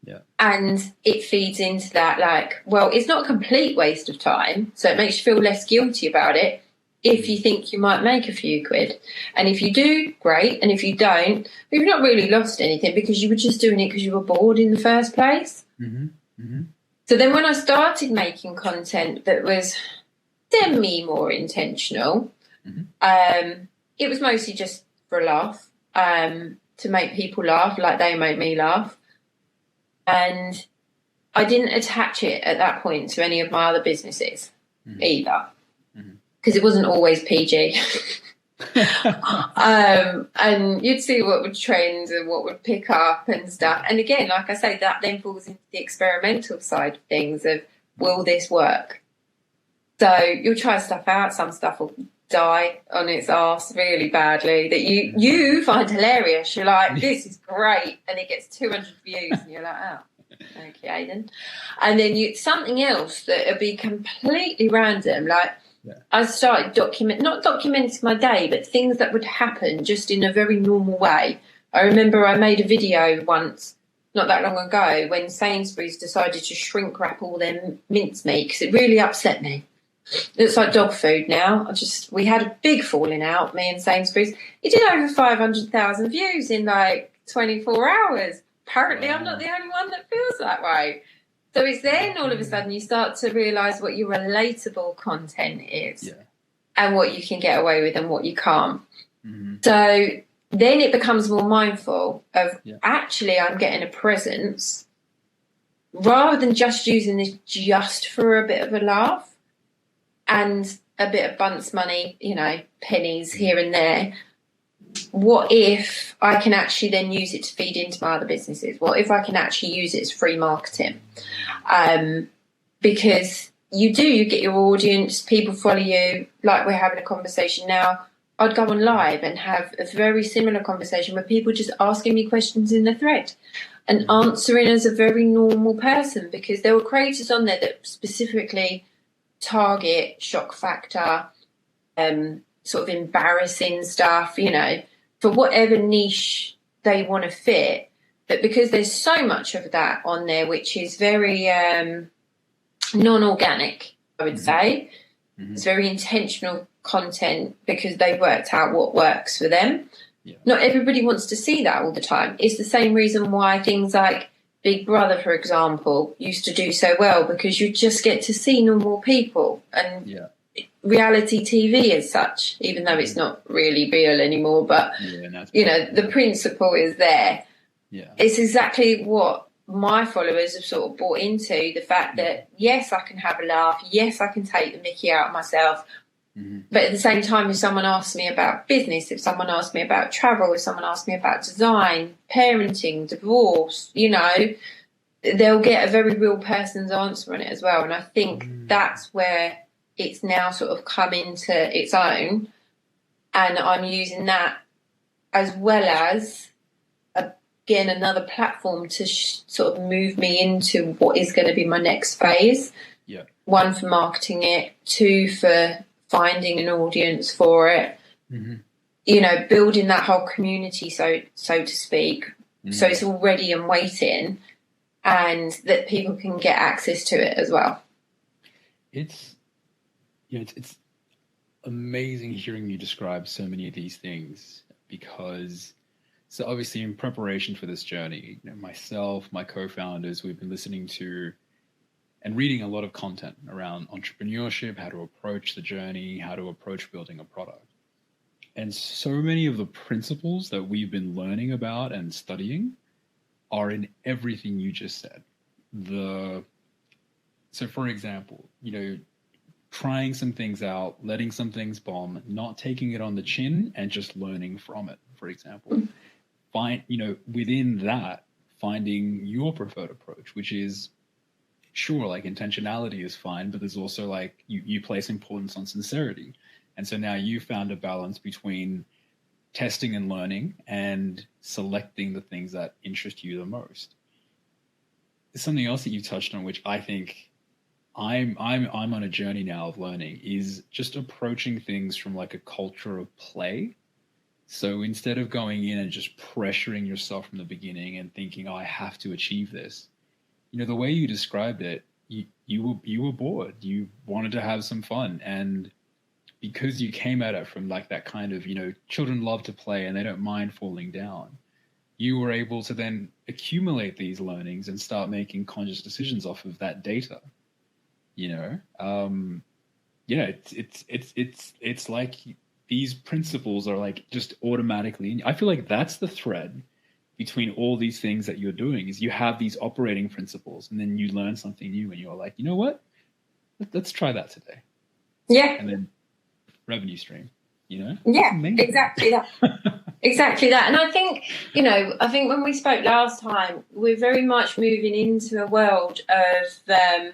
Yeah. And it feeds into that, like, well, it's not a complete waste of time. So it makes you feel less guilty about it if you think you might make a few quid. And if you do, great. And if you don't, you've not really lost anything, because you were just doing it because you were bored in the first place. Mm-hmm. Mm-hmm. So then when I started making content that was semi more intentional, it was mostly just for a laugh, to make people laugh like they made me laugh. And I didn't attach it at that point to any of my other businesses either, because it wasn't always PG. And you'd see what would trend and what would pick up and stuff. And again, like I say, that then falls into the experimental side of things of, will this work? So you'll try stuff out. Some stuff will die on its arse really badly that you find hilarious. You're like, this is great. And it gets 200 views and you're like, oh, okay then. And then something else that would be completely random. Like I started not documenting my day, but things that would happen just in a very normal way. I remember I made a video once, not that long ago, when Sainsbury's decided to shrink wrap all their mincemeat, because it really upset me. It's like dog food now. We had a big falling out, me and Sainsbury's. It did over 500,000 views in like 24 hours. Apparently I'm not the only one that feels that way. So it's then all of a sudden you start to realise what your relatable content is, and what you can get away with and what you can't. So then it becomes more mindful of, actually I'm getting a presence, rather than just using this just for a bit of a laugh and a bit of bunce money, you know, pennies here and there. What if I can actually then use it to feed into my other businesses? What if I can actually use it as free marketing? Because you get your audience, people follow you, like we're having a conversation now. I'd go on live and have a very similar conversation where people just asking me questions in the thread and answering as a very normal person, because there were creators on there that specifically target shock factor, sort of embarrassing stuff, you know, for whatever niche they want to fit. But because there's so much of that on there, which is very non-organic, I would say, It's very intentional content because they've worked out what works for them. Yeah. Not everybody wants to see that all the time. It's the same reason why things like Big Brother, for example, used to do so well, because you just get to see normal people and reality TV as such, even though it's not really real anymore. But, the principle is there. Yeah. It's exactly what my followers have sort of bought into, the fact that, yes, I can have a laugh. Yes, I can take the mickey out of myself. But at the same time, if someone asks me about business, if someone asks me about travel, if someone asks me about design, parenting, divorce, they'll get a very real person's answer on it as well. And I think that's where it's now sort of come into its own. And I'm using that as well as, again, another platform to sort of move me into what is going to be my next phase. Yeah. 1, for marketing it, 2, for finding an audience for it, building that whole community, so to speak. So it's all ready and waiting, and that people can get access to it as well. It's amazing hearing you describe so many of these things, because so obviously in preparation for this journey, myself, my co-founders, we've been listening to and reading a lot of content around entrepreneurship, how to approach the journey, how to approach building a product. And so many of the principles that we've been learning about and studying are in everything you just said. So for example, trying some things out, letting some things bomb, not taking it on the chin and just learning from it, for example. Within that, finding your preferred approach, which is, sure, like intentionality is fine, but there's also like you place importance on sincerity. And so now you found a balance between testing and learning and selecting the things that interest you the most. Something else that you touched on, which I think I'm on a journey now of learning, is just approaching things from like a culture of play. So instead of going in and just pressuring yourself from the beginning and thinking, I have to achieve this, the way you described it, you were bored. You wanted to have some fun. And because you came at it from like that kind of, children love to play and they don't mind falling down, you were able to then accumulate these learnings and start making conscious decisions off of that data. It's like these principles are like just automatically. I feel like that's the thread between all these things that you're doing, is you have these operating principles and then you learn something new and you're like, you know what? Let's try that today. Yeah. And then revenue stream, Yeah, exactly that. Exactly that. And I think when we spoke last time, we're very much moving into a world of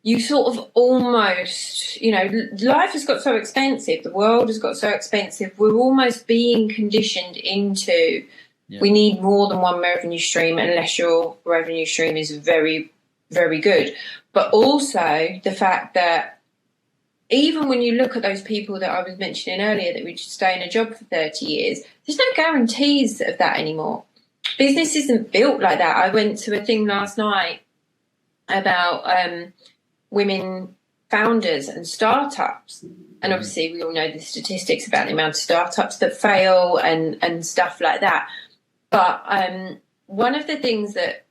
you sort of almost, life has got so expensive, the world has got so expensive, we're almost being conditioned into we need more than one revenue stream unless your revenue stream is very, very good. But also the fact that even when you look at those people that I was mentioning earlier that would stay in a job for 30 years, there's no guarantees of that anymore. Business isn't built like that. I went to a thing last night about women founders and startups. And obviously we all know the statistics about the amount of startups that fail and stuff like that. But one of the things that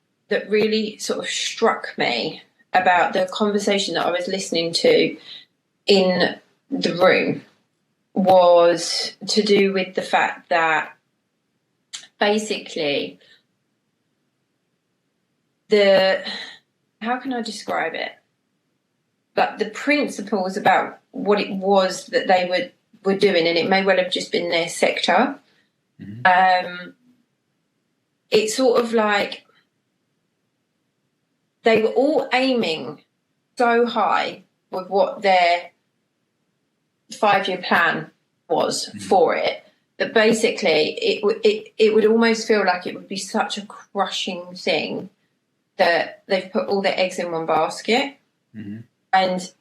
really sort of struck me about the conversation that I was listening to in the room was to do with the fact that basically how can I describe it? But the principles about what it was that they were doing, and it may well have just been their sector. It's sort of like they were all aiming so high with what their 5-year plan was for it, that basically it would almost feel like it would be such a crushing thing that they've put all their eggs in one basket. And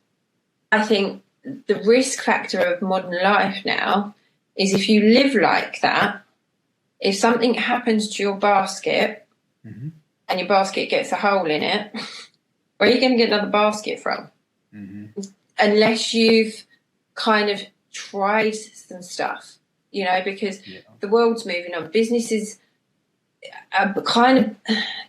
I think the risk factor of modern life now is if you live like that, if something happens to your basket and your basket gets a hole in it, where are you going to get another basket from? unless you've kind of tried some stuff, you know, because the world's moving on. Businesses are kind of,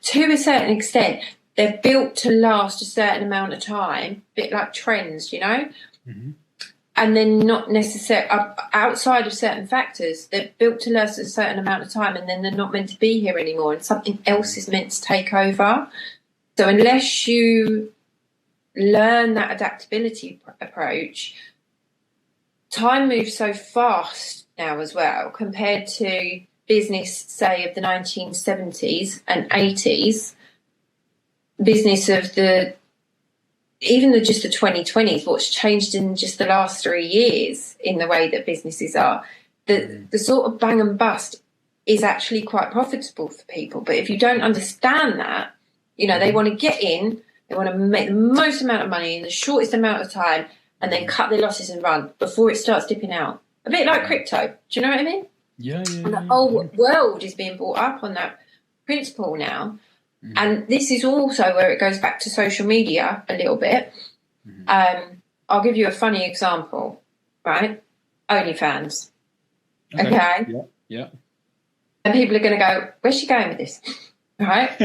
to a certain extent, they're built to last a certain amount of time, a bit like trends, you know, and then not necessarily outside of certain factors. They're built to last a certain amount of time, and then they're not meant to be here anymore, and something else is meant to take over. So unless you learn that adaptability approach, time moves so fast now as well compared to business, say, of the 1970s and 80s, business of just the 2020s, what's changed in just the last 3 years in the way that businesses are. The sort of bang and bust is actually quite profitable for people. But if you don't understand that, you know, they want to get in, they want to make the most amount of money in the shortest amount of time and then cut their losses and run before it starts dipping out. A bit like crypto. Do you know what I mean? Yeah. And the whole world is being brought up on that principle now. And this is also where it goes back to social media a little bit. I'll give you a funny example, right? OnlyFans. Okay? Yeah. And people are going to go, where's she going with this? Right?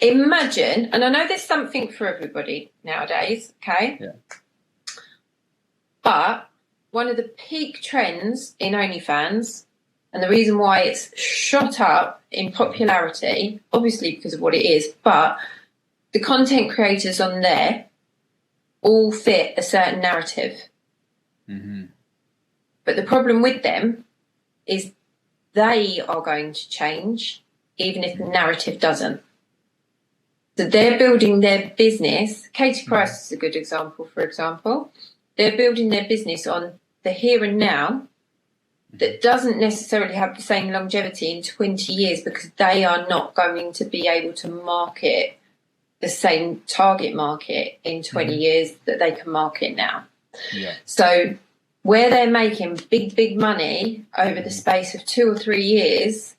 Imagine, and I know there's something for everybody nowadays, okay? Yeah. But one of the peak trends in OnlyFans, and the reason why it's shot up in popularity, obviously because of what it is, but the content creators on there all fit a certain narrative. But the problem with them is they are going to change even if the narrative doesn't. So they're building their business. Katie Price is a good example, for example. They're building their business on the here and now that doesn't necessarily have the same longevity in 20 years because they are not going to be able to market the same target market in 20 years that they can market now. Yeah. So where they're making big money over the space of 2 or 3 years,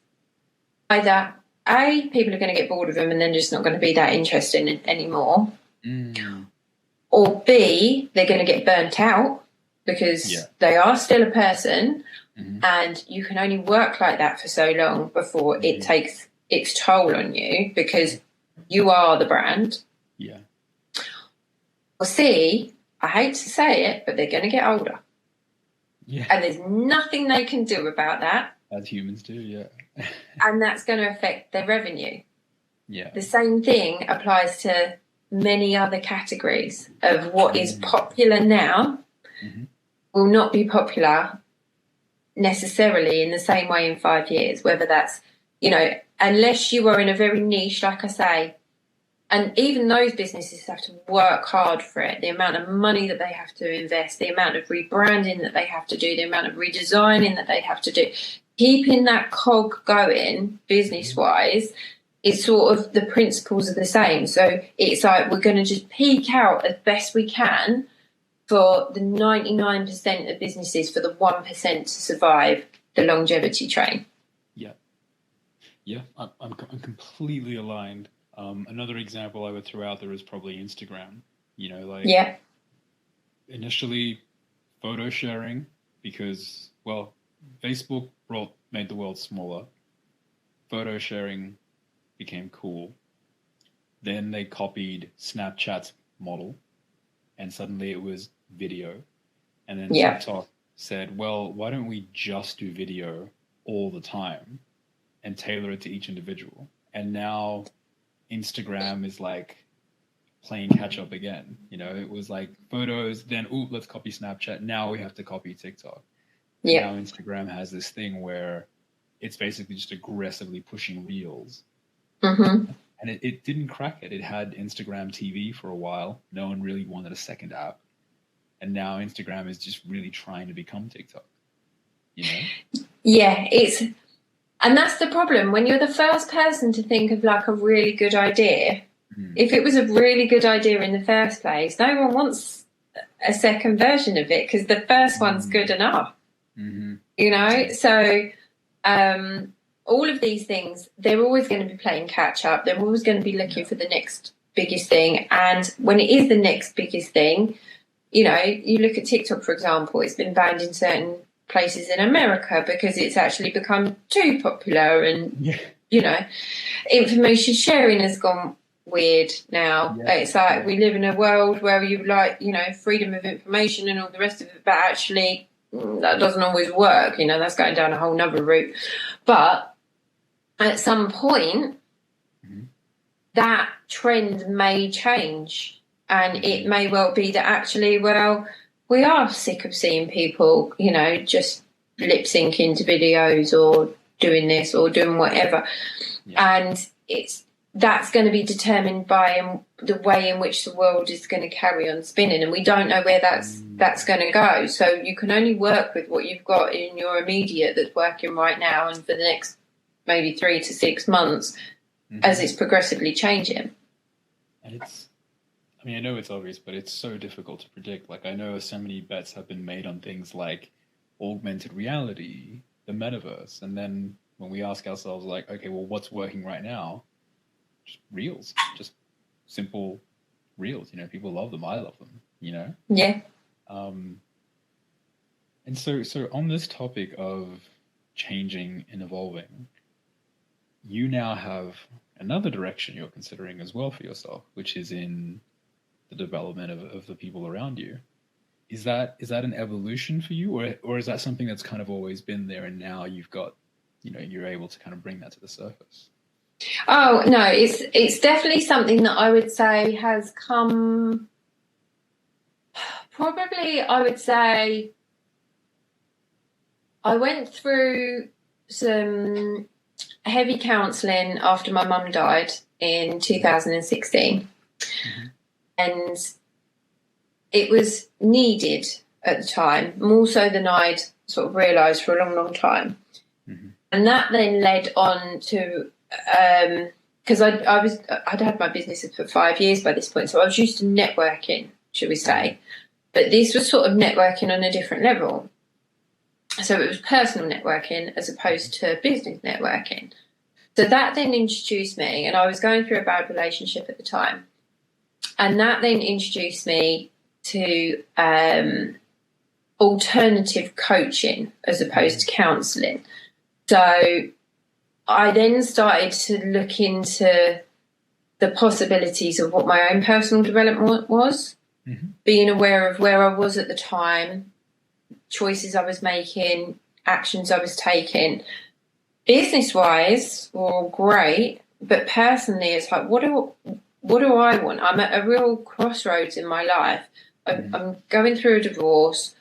either A, people are going to get bored of them and then just not going to be that interested in anymore, or B, they're going to get burnt out because they are still a person and you can only work like that for so long before it takes its toll on you because you are the brand. Yeah. Or C, I hate to say it, but they're going to get older. Yeah. And there's nothing they can do about that. As humans do, yeah. And that's going to affect their revenue. Yeah. The same thing applies to many other categories of what is popular now will not be popular necessarily in the same way in 5 years, whether that's, you know, unless you are in a very niche, like I say, and even those businesses have to work hard for it, the amount of money that they have to invest, the amount of rebranding that they have to do, the amount of redesigning that they have to do, keeping that cog going business-wise, it's sort of the principles are the same. So it's like we're going to just peak out as best we can for the 99% of businesses, for the 1% to survive the longevity train. Yeah, I'm completely aligned. Another example I would throw out there is probably Instagram. You know, like initially photo sharing because, well, Facebook made the world smaller. Photo sharing became cool. Then they copied Snapchat's model, and suddenly it was video. And then TikTok said, well, why don't we just do video all the time and tailor it to each individual? And now Instagram is like playing catch up again. You know, it was like photos, then, let's copy Snapchat. Now we have to copy TikTok. Yeah. Now Instagram has this thing where it's basically just aggressively pushing reels. And it didn't crack it. It had Instagram TV for a while. No one really wanted a second app. And now Instagram is just really trying to become TikTok. You know? Yeah, and that's the problem. When you're the first person to think of like a really good idea, if it was a really good idea in the first place, no one wants a second version of it because the first one's good enough. You know? So all of these things, they're always going to be playing catch up. They're always going to be looking for the next biggest thing. And when it is the next biggest thing, you know, you look at TikTok, for example, it's been banned in certain places in America because it's actually become too popular. And, you know, information sharing has gone weird now. It's like we live in a world where you like, you know, freedom of information and all the rest of it, but actually that doesn't always work. You know, that's going down a whole nother route. But at some point, that trend may change, and it may well be that actually, well, we are sick of seeing people, you know, just lip syncing to videos or doing this or doing whatever. And that's going to be determined by the way in which the world is going to carry on spinning, and we don't know where that's going to go. So you can only work with what you've got in your immediate that's working right now, and for the next maybe 3 to 6 months, as it's progressively changing. And I mean, I know it's obvious, but it's so difficult to predict. Like, I know so many bets have been made on things like augmented reality, the metaverse, and then when we ask ourselves, like, okay, well, what's working right now? Just reels, just simple reels. You know, people love them. I love them. You know. Yeah. And so on this topic of changing and evolving, you now have another direction you're considering as well for yourself, which is in the development of the people around you. Is that an evolution for you, or is that something that's kind of always been there and now you've got, you know, you're able to kind of bring that to the surface? Oh, no, it's definitely something that I would say has come, probably I would say I went through some heavy counselling after my mum died in 2016. And it was needed at the time, more so than I'd sort of realised for a long, long time. And that then led on to, because I'd had my business for 5 years by this point, so I was used to networking, should we say. But this was sort of networking on a different level. So it was personal networking as opposed to business networking. So that then introduced me, and I was going through a bad relationship at the time. And that then introduced me to alternative coaching as opposed to counselling. So I then started to look into the possibilities of what my own personal development was, being aware of where I was at the time, choices I was making, actions I was taking. Business-wise, were all great, but personally, it's like, what do I want? I'm at a real crossroads in my life. I'm going through a divorce.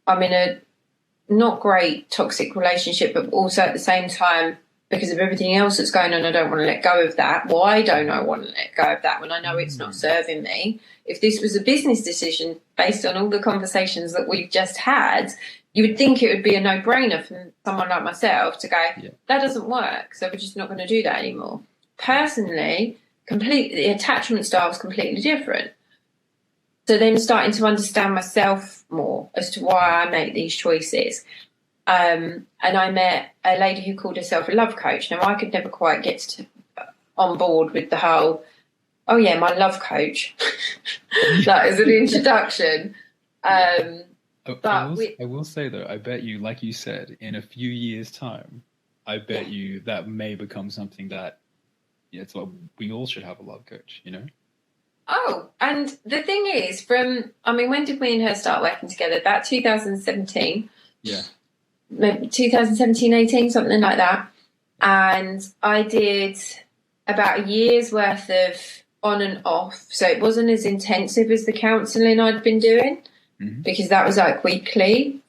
I'm in a not great toxic relationship, but also at the same time, because of everything else that's going on, I don't want to let go of that. Why don't I want to let go of that when I know it's not serving me? If this was a business decision based on all the conversations that we've just had, you would think it would be a no-brainer for someone like myself to go, that doesn't work, so we're just not going to do that anymore. Personally, the attachment style is completely different. So then starting to understand myself more as to why I make these choices. And I met a lady who called herself a love coach. Now, I could never quite get on board with the whole, oh, yeah, my love coach. That is an introduction. I will say, though, I bet you, like you said, in a few years' time, I bet you that may become something that, it's like we all should have a love coach, you know? Oh, and the thing is, when did we and her start working together? About 2017. Yeah. Maybe 2017, 18, something like that. And I did about a year's worth of on and off. So it wasn't as intensive as the counselling I'd been doing, because that was like weekly.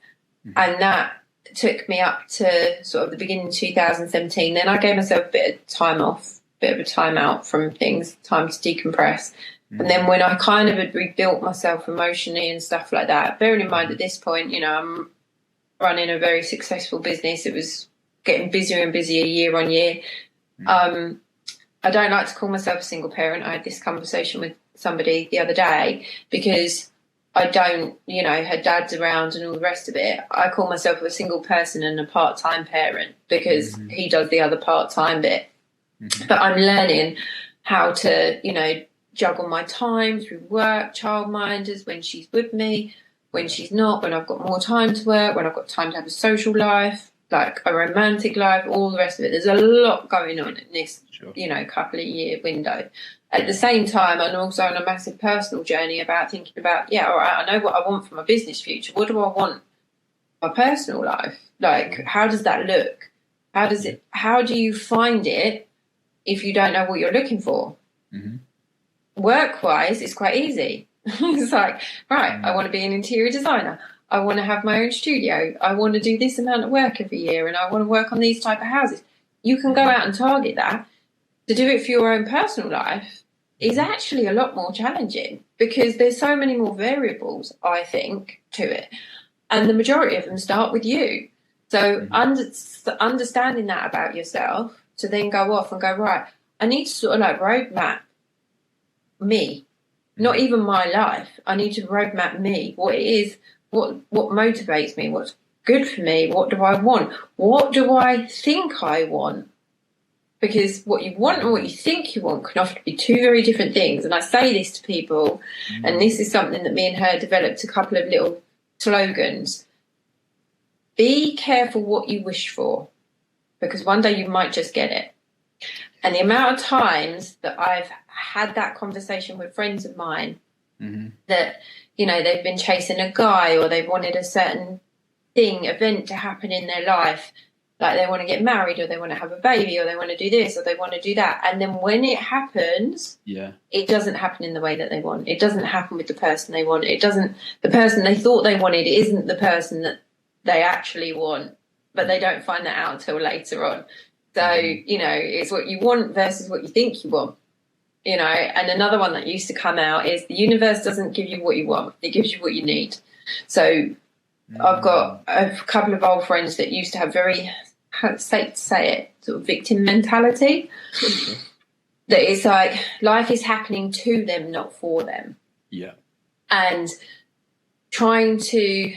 And that took me up to sort of the beginning of 2017. Then I gave myself a bit of time off, bit of a time out from things, time to decompress. And then when I kind of had rebuilt myself emotionally and stuff like that, bearing in mind at this point, you know, I'm running a very successful business. It was getting busier and busier year on year. I don't like to call myself a single parent. I had this conversation with somebody the other day because I don't, you know, her dad's around and all the rest of it. I call myself a single person and a part-time parent because he does the other part-time bit. But I'm learning how to, you know, juggle my time through work, childminders, when she's with me, when she's not, when I've got more time to work, when I've got time to have a social life, like a romantic life, all the rest of it. There's a lot going on in this, couple of year window. At the same time, I'm also on a massive personal journey about thinking about, all right, I know what I want for my business future. What do I want for my personal life? Like, how does that look? How do you find it if you don't know what you're looking for? Mm-hmm. Work-wise, it's quite easy. It's like, right, I want to be an interior designer. I want to have my own studio. I want to do this amount of work every year, and I want to work on these type of houses. You can go out and target that. To do it for your own personal life is actually a lot more challenging because there's so many more variables, I think, to it. And the majority of them start with you. So understanding that about yourself to then go off and go, right, I need to sort of like roadmap me, not even my life. I need to roadmap me, what it is, what motivates me, what's good for me, what do I want, what do I think I want? Because what you want and what you think you want can often be two very different things. And I say this to people, and this is something that me and her developed a couple of little slogans. Be careful what you wish for, because one day you might just get it. And the amount of times that I've had that conversation with friends of mine that, they've been chasing a guy or they've wanted a certain event to happen in their life, like they want to get married or they want to have a baby or they want to do this or they want to do that. And then when it happens, it doesn't happen in the way that they want. It doesn't happen with the person they want. The person they thought they wanted isn't the person that they actually want, but they don't find that out until later on. So, it's what you want versus what you think you want, and another one that used to come out is the universe doesn't give you what you want. It gives you what you need. So I've got a couple of old friends that used to have very, safe to say it, sort of victim mentality. That it's like life is happening to them, not for them. Yeah. And trying to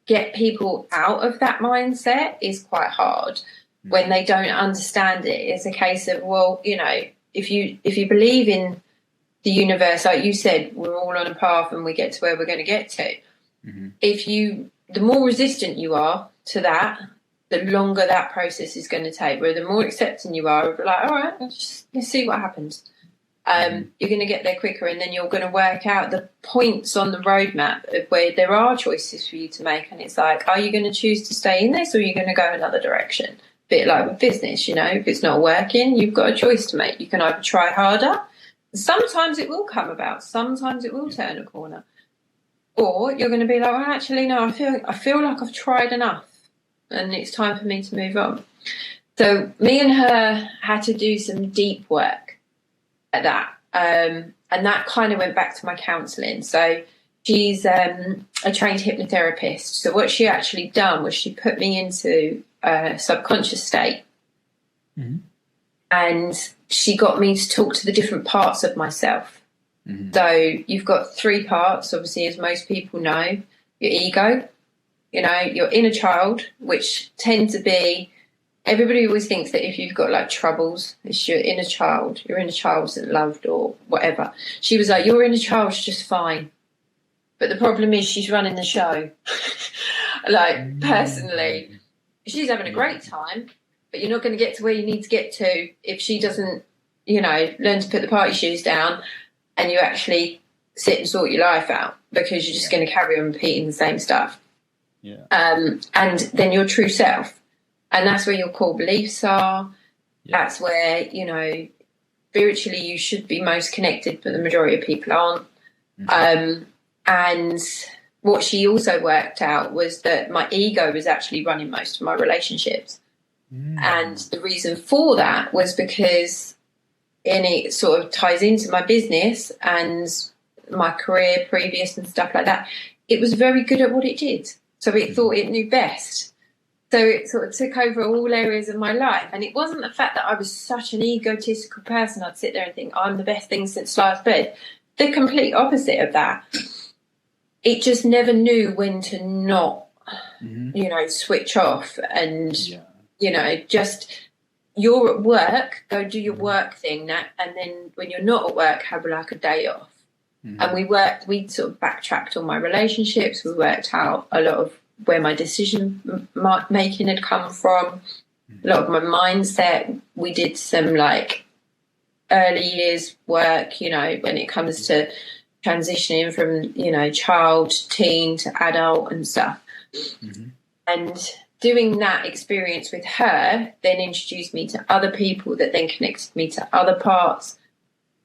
get people out of that mindset is quite hard when they don't understand it. It's a case of, well, if you believe in the universe, like you said, we're all on a path and we get to where we're going to get to. The more resistant you are to that, the longer that process is going to take. Where the more accepting you are, like, all right, let's see what happens. You're going to get there quicker, and then you're going to work out the points on the roadmap of where there are choices for you to make. And it's like, are you going to choose to stay in this, or are you going to go another direction? Bit like with business, if it's not working, you've got a choice to make. You can either try harder. Sometimes it will come about. Sometimes it will turn a corner. Or you're going to be like, well, actually, no, I feel like I've tried enough and it's time for me to move on. So me and her had to do some deep work at that. And that kind of went back to my counselling. So she's a trained hypnotherapist. So what she actually done was she put me into a subconscious state. And she got me to talk to the different parts of myself. So you've got three parts, obviously, as most people know. Your ego, your inner child, which tend to be, everybody always thinks that if you've got like troubles, it's your inner child's loved or whatever. She was like, your inner child's just fine. But the problem is she's running the show. Like, personally, she's having a great time, but you're not going to get to where you need to get to if she doesn't, learn to put the party shoes down and you actually sit and sort your life out, because you're just going to carry on repeating the same stuff. And then your true self. And that's where your core beliefs are. That's where, spiritually you should be most connected, but the majority of people aren't. And what she also worked out was that my ego was actually running most of my relationships. And the reason for that was because, and it sort of ties into my business and my career previous and stuff like that, it was very good at what it did. So it thought it knew best. So it sort of took over all areas of my life. And it wasn't the fact that I was such an egotistical person. I'd sit there and think, I'm the best thing since sliced bread. The complete opposite of that. It just never knew when to not, switch off and, just you're at work, go do your work thing, and then when you're not at work, have like a day off. And we sort of backtracked on my relationships. We worked out a lot of where my decision making had come from, a lot of my mindset. We did some like early years work, you know, when it comes to transitioning from, you know, child, teen to adult and stuff. And doing that experience with her then introduced me to other people that then connected me to other parts.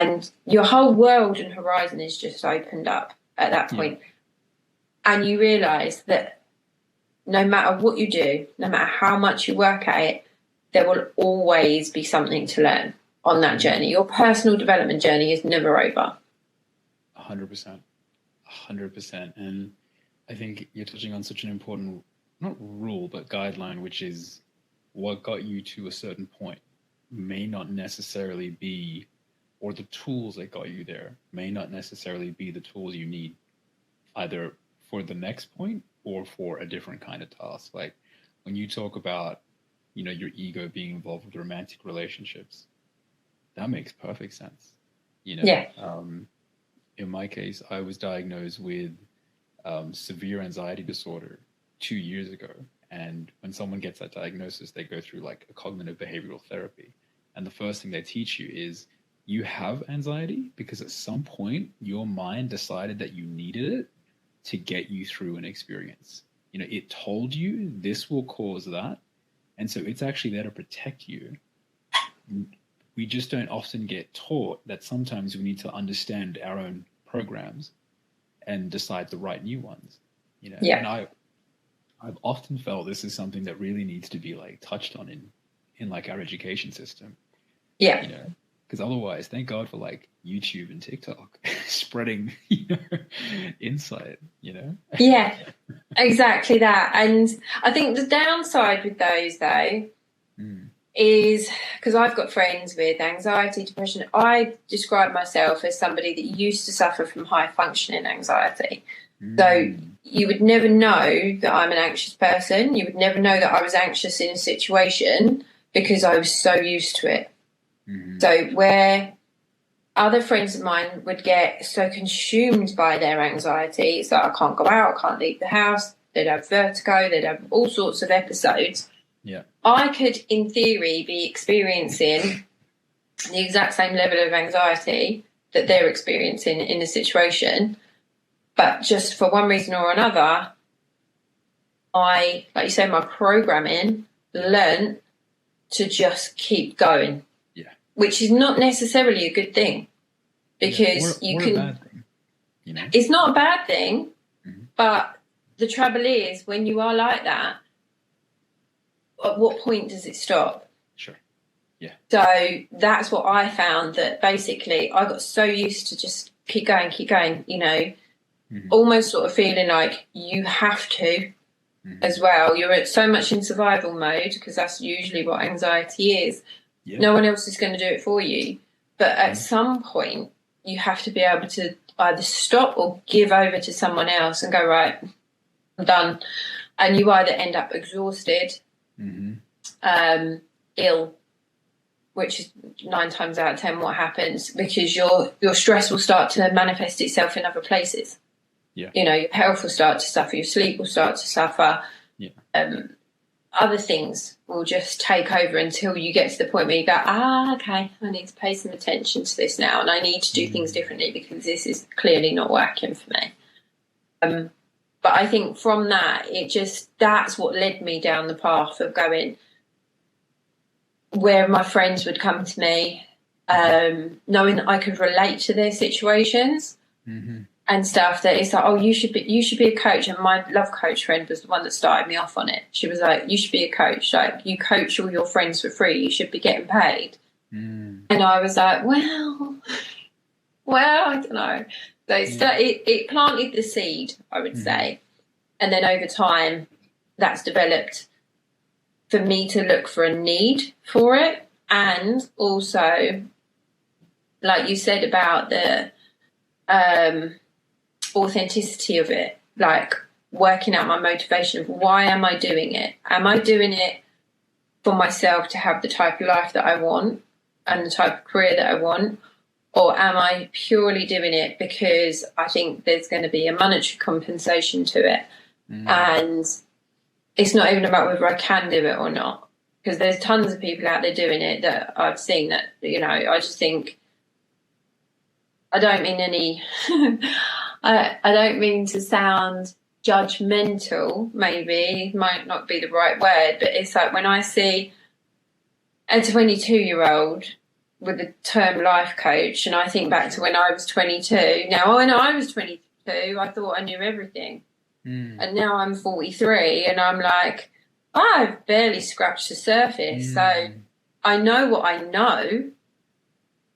And your whole world and horizon is just opened up at that point. And you realise that no matter what you do, no matter how much you work at it, there will always be something to learn on that journey. Your personal development journey is never over. 100%. 100%. And I think you're touching on such an important, not rule, but guideline, which is what got you to a certain point may not necessarily be, or the tools that got you there may not necessarily be the tools you need either for the next point or for a different kind of task. Like when you talk about, you know, your ego being involved with romantic relationships, that makes perfect sense. You know, in my case, I was diagnosed with severe anxiety disorder 2 years ago. And when someone gets that diagnosis, they go through like a cognitive behavioral therapy. And the first thing they teach you is you have anxiety because at some point your mind decided that you needed it to get you through an experience. You know, it told you this will cause that. And so it's actually there to protect you. We just don't often get taught that sometimes we need to understand our own programs and decide the right new ones. You know, and I've often felt this is something that really needs to be like touched on in like our education system. You know, because otherwise, thank God for like YouTube and TikTok spreading, you know, insight, you know? Yeah, exactly that. And I think the downside with those though is, because I've got friends with anxiety, depression, I describe myself as somebody that used to suffer from high functioning anxiety. So you would never know that I'm an anxious person. You would never know that I was anxious in a situation because I was so used to it. So where other friends of mine would get so consumed by their anxiety, it's like I can't go out, I can't leave the house, they'd have vertigo, they'd have all sorts of episodes. I could, in theory, be experiencing the exact same level of anxiety that they're experiencing in a situation, but just for one reason or another, like you say, my programming learnt to just keep going. Which is not necessarily a good thing, because or a bad thing, you know? It's not a bad thing, but the trouble is when you are like that, at what point does it stop? So that's what I found, that basically I got so used to just keep going, you know, almost sort of feeling like you have to as well. You're so much in survival mode, because that's usually what anxiety is. No one else is going to do it for you. But at some point, you have to be able to either stop or give over to someone else and go, right, I'm done. And you either end up exhausted, ill, which is 9 times out of 10 what happens, because your stress will start to manifest itself in other places. You know, your health will start to suffer, your sleep will start to suffer. Other things will just take over until you get to the point where you go, okay, I need to pay some attention to this now, and I need to do things differently because this is clearly not working for me. But I think from that, that's what led me down the path of going where my friends would come to me, knowing that I could relate to their situations. And stuff, that it's like, oh, you should be a coach. And my love coach friend was the one that started me off on it. She was like, you should be a coach. Like, you coach all your friends for free. You should be getting paid. And I was like, well, I don't know. So it planted the seed, I would say. And then over time, that's developed for me to look for a need for it. And also, like you said about the authenticity of it, like working out my motivation of why am I doing it? Am I doing it for myself to have the type of life that I want and the type of career that I want? Or am I purely doing it because I think there's going to be a monetary compensation to it? And it's not even about whether I can do it or not. Because there's tons of people out there doing it that I've seen that, you know, I just think, I don't mean any, I don't mean to sound judgmental, maybe, might not be the right word, but it's like when I see a 22-year-old with a term life coach, and I think back to when I was 22. Now, when I was 22, I thought I knew everything. And now I'm 43, and I'm like, I've barely scratched the surface. So I know what I know,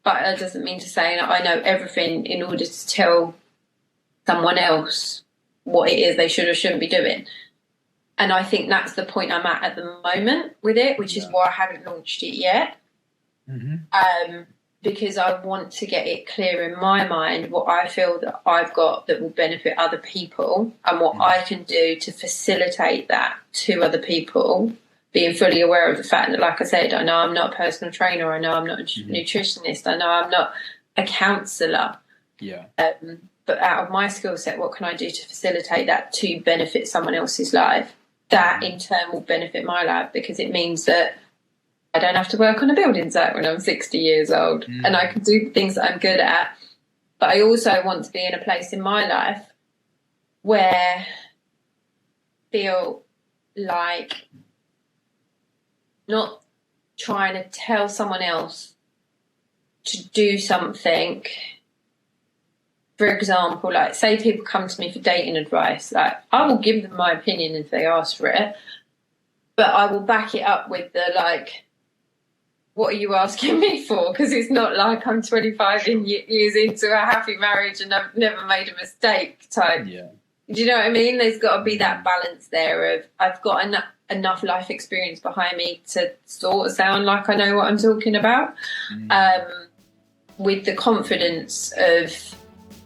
but that doesn't mean to say that I know everything in order to tell someone else what it is they should or shouldn't be doing. And I think that's the point I'm at the moment with it, which is why I haven't launched it yet. Because I want to get it clear in my mind what I feel that I've got that will benefit other people, and what I can do to facilitate that to other people, being fully aware of the fact that, like I said, I know I'm not a personal trainer, I know I'm not a nutritionist, I know I'm not a counsellor. But out of my skill set, what can I do to facilitate that to benefit someone else's life? That in turn will benefit my life, because it means that I don't have to work on a building site when I'm 60 years old, and I can do things that I'm good at. But I also want to be in a place in my life where I feel like not trying to tell someone else to do something. For example, like, say people come to me for dating advice, like, I will give them my opinion if they ask for it, but I will back it up with the, like, what are you asking me for? Because it's not like I'm 25 years into a happy marriage and I've never made a mistake type. Do you know what I mean? There's got to be that balance there of, I've got enough life experience behind me to sort of sound like I know what I'm talking about, with the confidence of,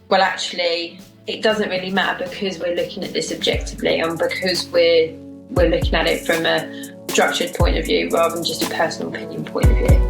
well, actually, it doesn't really matter because we're looking at this objectively, and because we're looking at it from a structured point of view rather than just a personal opinion point of view.